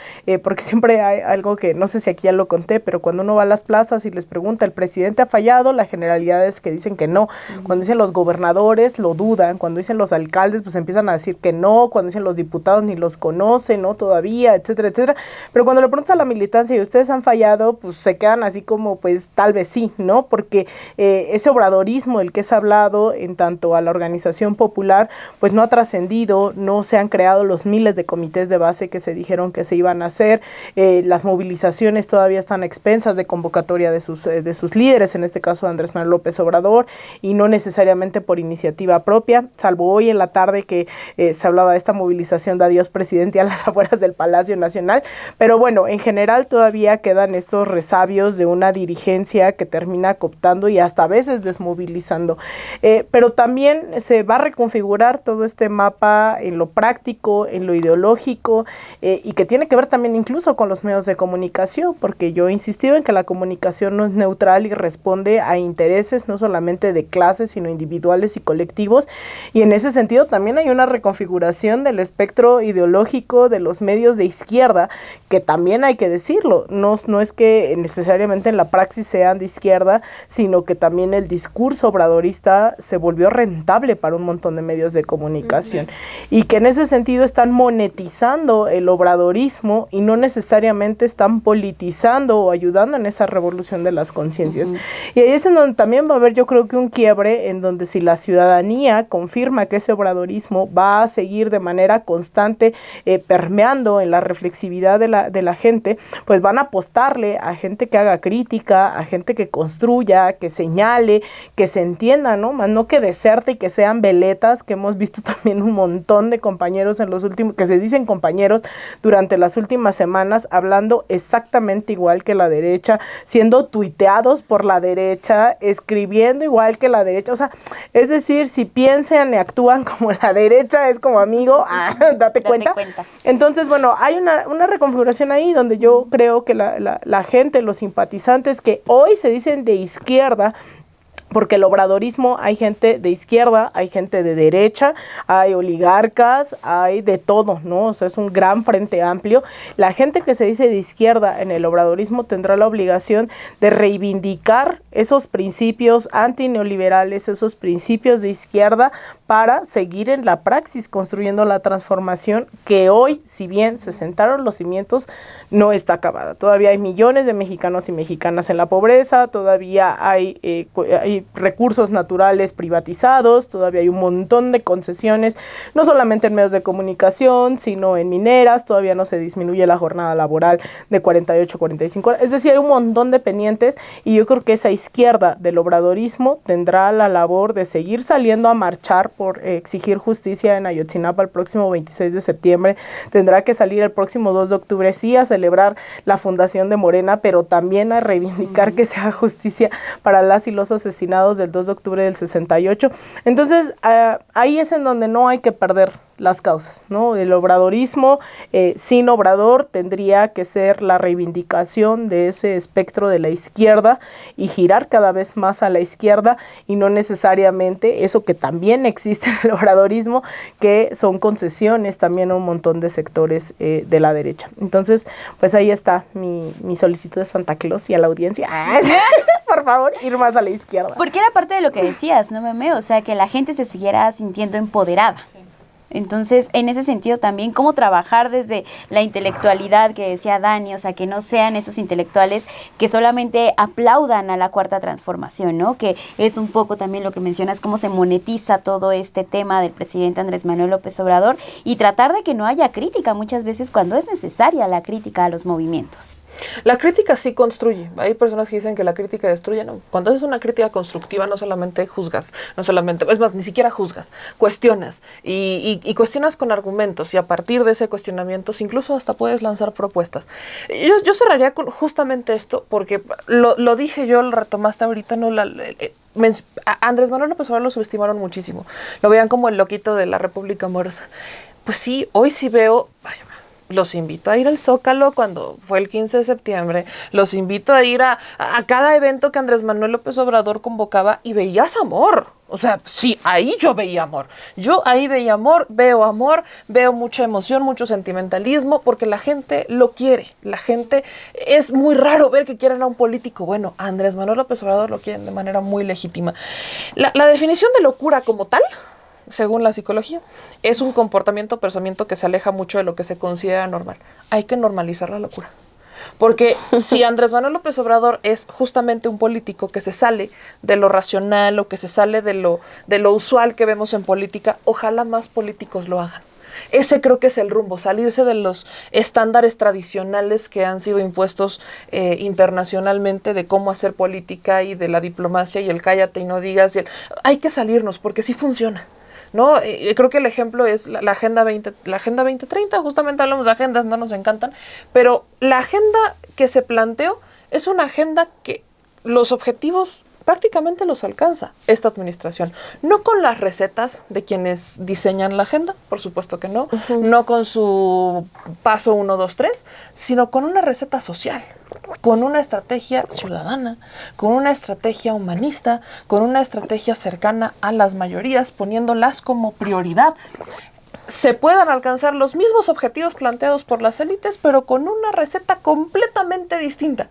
porque siempre hay algo que, no sé si aquí ya lo conté, pero cuando uno va a las plazas y les pregunta, ¿el presidente ha fallado? La generalidad es que dicen que no. Cuando dicen los gobernadores, lo dudan. Cuando dicen los alcaldes, pues empiezan a decir que no. Cuando dicen los diputados, ni los conocen, ¿no? Todavía, etcétera, etcétera. Pero cuando le preguntas a la militancia y ustedes han fallado, pues se quedan así como, pues tal vez sí, ¿no? Porque ese obradorismo del que es hablado en tanto a la organización popular, pues no ha trascendido, no se han creado los miles de comités de base que se dijeron que se iban a hacer, las movilizaciones todavía están a expensas de convocatoria de sus líderes, en este caso de Andrés Manuel López Obrador, y no necesariamente por iniciativa propia, salvo hoy en la tarde que se hablaba de esta movilización de adiós presidente a las afueras del Palacio Nacional, pero bueno, en general todavía quedan estos resabios de una dirigencia que termina cooptando y hasta a veces desmovilizando, pero también se va a reconfigurar todo este mapa en lo práctico, en lo ideológico, y que tiene que ver también incluso con los medios de comunicación, porque yo he insistido en que la comunicación no es neutral y responde a intereses no solamente de clases, sino individuales y colectivos, y en ese sentido también hay una reconfiguración del espectro ideológico de los medios de izquierda, que también hay que decirlo, no es que necesariamente en la praxis sean de izquierda, sino que también el discurso obradorista se volvió rentable para un montón de medios de comunicación, y que en ese sentido están monetizando el obradorismo y no necesariamente están politizando o ayudando en esa revolución de las conciencias. Y ahí es en donde también va a haber, yo creo que un quiebre, en donde si la ciudadanía confirma que ese obradorismo va a seguir de manera constante permeando en la reflexividad de la gente, pues van a apostarle a gente que haga crítica, a gente que construya, que señale, que se entienda, ¿no? Más no que deserte y que sean veletas, que hemos visto también un montón de compañeros en los últimos, que se dicen compañeros durante las últimas semanas, hablando exactamente igual que la derecha, siendo tuiteados por la derecha, escribiendo igual que la derecha, o sea, es decir, si piensan y actúan como la derecha, es como amigo, date cuenta. Entonces, bueno, hay una reconfiguración ahí donde yo creo que la gente, los simpatizantes que hoy se dicen de izquierda, porque el obradorismo, hay gente de izquierda, hay gente de derecha, hay oligarcas, hay de todo, ¿no? O sea, es un gran frente amplio. La gente que se dice de izquierda en el obradorismo tendrá la obligación de reivindicar esos principios antineoliberales, esos principios de izquierda, para seguir en la praxis construyendo la transformación que hoy, si bien se sentaron los cimientos, no está acabada. Todavía hay millones de mexicanos y mexicanas en la pobreza, todavía hay recursos naturales privatizados, todavía hay un montón de concesiones, no solamente en medios de comunicación, sino en mineras, todavía no se disminuye la jornada laboral de 48 a 45 horas, es decir, hay un montón de pendientes, y yo creo que esa izquierda del obradorismo tendrá la labor de seguir saliendo a marchar por exigir justicia en Ayotzinapa el próximo 26 de septiembre, tendrá que salir el próximo 2 de octubre, sí, a celebrar la fundación de Morena, pero también a reivindicar que se haga justicia para las y los asesinados del 2 de octubre del 68. Entonces, ahí es en donde no hay que perder las causas, ¿no? El obradorismo sin Obrador tendría que ser la reivindicación de ese espectro de la izquierda y girar cada vez más a la izquierda, y no necesariamente eso que también existe en el obradorismo, que son concesiones también a un montón de sectores de la derecha. Entonces, pues ahí está mi solicitud de Santa Claus y a la audiencia. Por favor, ir más a la izquierda. Porque era parte de lo que decías, ¿no, Meme? O sea, que la gente se siguiera sintiendo empoderada. Sí. Entonces, en ese sentido también, cómo trabajar desde la intelectualidad que decía Dani, o sea, que no sean esos intelectuales que solamente aplaudan a la Cuarta Transformación, ¿no? Que es un poco también lo que mencionas, cómo se monetiza todo este tema del presidente Andrés Manuel López Obrador, y tratar de que no haya crítica muchas veces cuando es necesaria la crítica a los movimientos. La crítica sí construye. Hay personas que dicen que la crítica destruye. No. Cuando haces una crítica constructiva, no solamente juzgas, no solamente, es más, ni siquiera juzgas, cuestionas y cuestionas con argumentos, y a partir de ese cuestionamiento incluso hasta puedes lanzar propuestas. Yo cerraría con justamente esto, porque lo dije yo, lo retomaste ahorita, no a Andrés Manuel López Obrador lo subestimaron muchísimo. Lo veían como el loquito de la República Amorosa. Pues sí, hoy sí veo... Los invito a ir al Zócalo cuando fue el 15 de septiembre, los invito a ir a cada evento que Andrés Manuel López Obrador convocaba, y veías amor. O sea, sí, ahí yo veía amor. Yo ahí veía amor, veo mucha emoción, mucho sentimentalismo, porque la gente lo quiere. La gente, es muy raro ver que quieran a un político. Bueno, a Andrés Manuel López Obrador lo quieren de manera muy legítima. La definición de locura como tal, según la psicología, es un comportamiento o pensamiento que se aleja mucho de lo que se considera normal. Hay que normalizar la locura. Porque si Andrés Manuel López Obrador es justamente un político que se sale de lo racional o que se sale de lo usual que vemos en política, ojalá más políticos lo hagan. Ese creo que es el rumbo, salirse de los estándares tradicionales que han sido impuestos internacionalmente de cómo hacer política y de la diplomacia y el cállate y no digas. Hay que salirnos porque sí funciona. ¿No? Creo que el ejemplo es la Agenda 2030, justamente hablamos de agendas, no nos encantan, pero la agenda que se planteó es una agenda que los objetivos prácticamente los alcanza esta administración. No con las recetas de quienes diseñan la agenda, por supuesto que no, no con su paso 1, 2, 3, sino con una receta social, con una estrategia ciudadana, con una estrategia humanista, con una estrategia cercana a las mayorías, poniéndolas como prioridad. Se puedan alcanzar los mismos objetivos planteados por las élites, pero con una receta completamente distinta.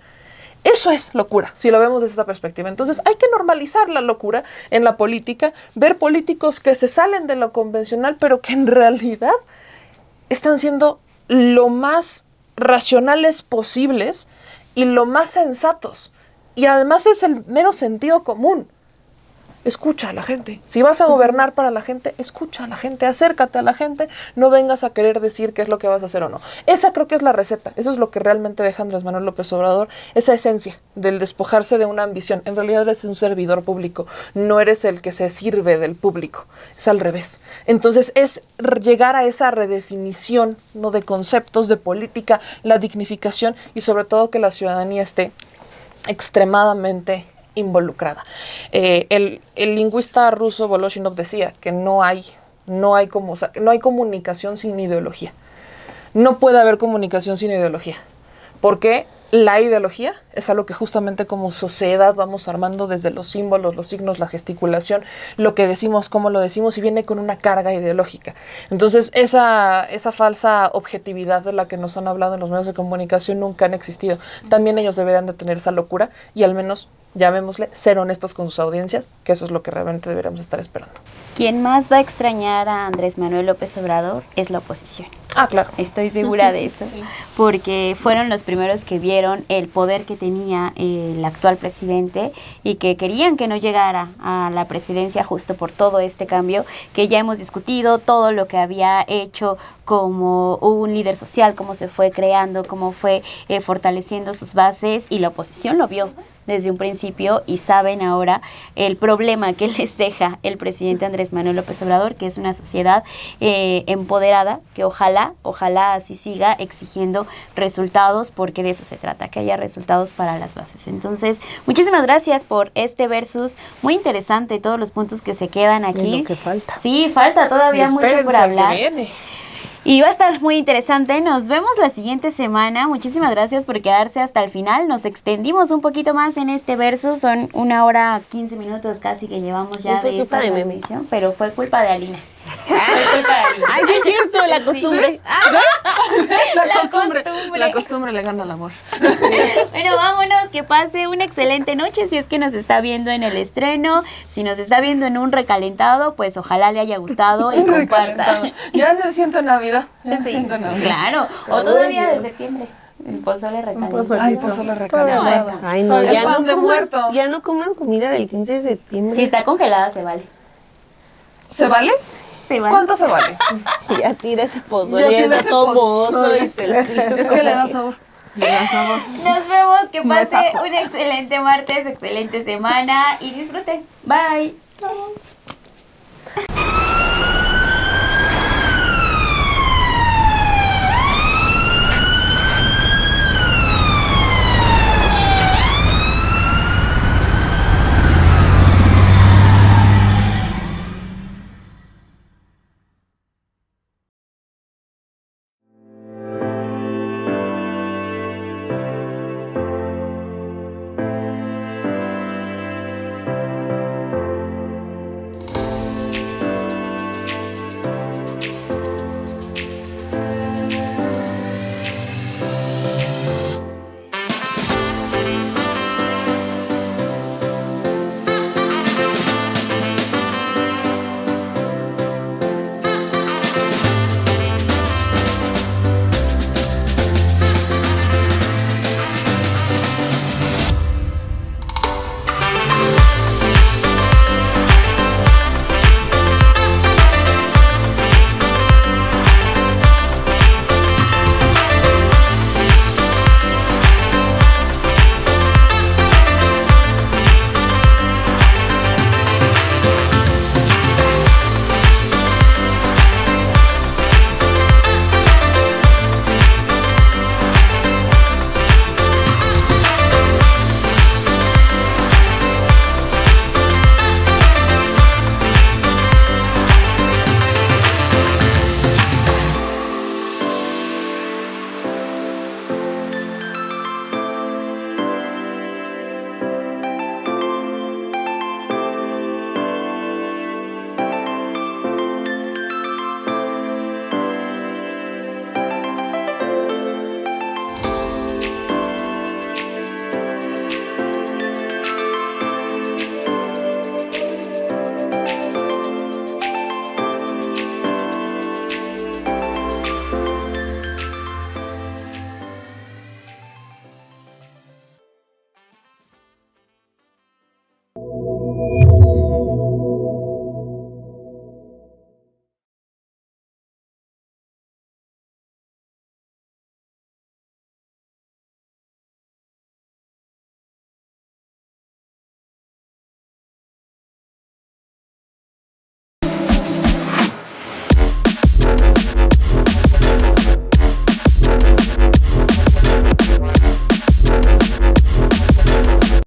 Eso es locura, si lo vemos desde esta perspectiva. Entonces hay que normalizar la locura en la política, ver políticos que se salen de lo convencional, pero que en realidad están siendo lo más racionales posibles y lo más sensatos. Y además es el mero sentido común. Escucha a la gente. Si vas a gobernar para la gente, escucha a la gente, acércate a la gente, no vengas a querer decir qué es lo que vas a hacer o no. Esa creo que es la receta. Eso es lo que realmente deja Andrés Manuel López Obrador, esa esencia del despojarse de una ambición. En realidad eres un servidor público, no eres el que se sirve del público. Es al revés. Entonces es llegar a esa redefinición, ¿no?, de conceptos, de política, la dignificación y sobre todo que la ciudadanía esté extremadamente involucrada. El lingüista ruso Voloshinov decía que no hay comunicación sin ideología. No puede haber comunicación sin ideología. ¿Por qué? La ideología es algo que justamente como sociedad vamos armando desde los símbolos, los signos, la gesticulación, lo que decimos, cómo lo decimos, y viene con una carga ideológica. Entonces, esa falsa objetividad de la que nos han hablado en los medios de comunicación nunca han existido. También ellos deberían de tener esa locura y al menos, llamémosle, ser honestos con sus audiencias, que eso es lo que realmente deberíamos estar esperando. Quien más va a extrañar a Andrés Manuel López Obrador es la oposición. Ah, claro. Estoy segura de eso, Sí. porque fueron los primeros que vieron el poder que tenía el actual presidente y que querían que no llegara a la presidencia justo por todo este cambio que ya hemos discutido, todo lo que había hecho como un líder social, cómo se fue creando, cómo fue fortaleciendo sus bases, y la oposición lo vio desde un principio y saben ahora el problema que les deja el presidente Andrés Manuel López Obrador, que es una sociedad empoderada, que ojalá así siga exigiendo resultados, porque de eso se trata, que haya resultados para las bases. Entonces, muchísimas gracias por este versus, muy interesante todos los puntos que se quedan aquí. Y lo que falta. Sí, falta todavía Y mucho por espérense al que hablar. viene. Y va a estar muy interesante. Nos vemos la siguiente semana. Muchísimas gracias por quedarse hasta el final. Nos extendimos un poquito más en este verso. Son 1 hora 15 minutos casi que llevamos ya Fue de culpa esta de Meme. transmisión, pero fue culpa de Alina. Fue culpa de Alina. Ay, sí es cierto, la costumbre. La costumbre le gana al amor. Bueno, vámonos, que pase una excelente noche si es que nos está viendo en el estreno. Si nos está viendo en un recalentado, pues ojalá le haya gustado y comparta. Ya me siento Navidad. Ya me Sí, siento Navidad. claro, o todavía de septiembre. El pozole recalentado. Ay, pozole recalentado. Ay, no, El ya pan no, de comas, muerto. ya no comas comida del 15 de septiembre. Si está congelada, se vale. ¿Se vale? Se vale. ¿Cuánto se vale? Ya tira ese pozole, Ya ya tira está ese todo mozo pozole. y te lo sigues Es que le da sabor. Le da sabor. Nos vemos, que No es pase ajo. un excelente martes, excelente semana y disfruten. Bye. Chao.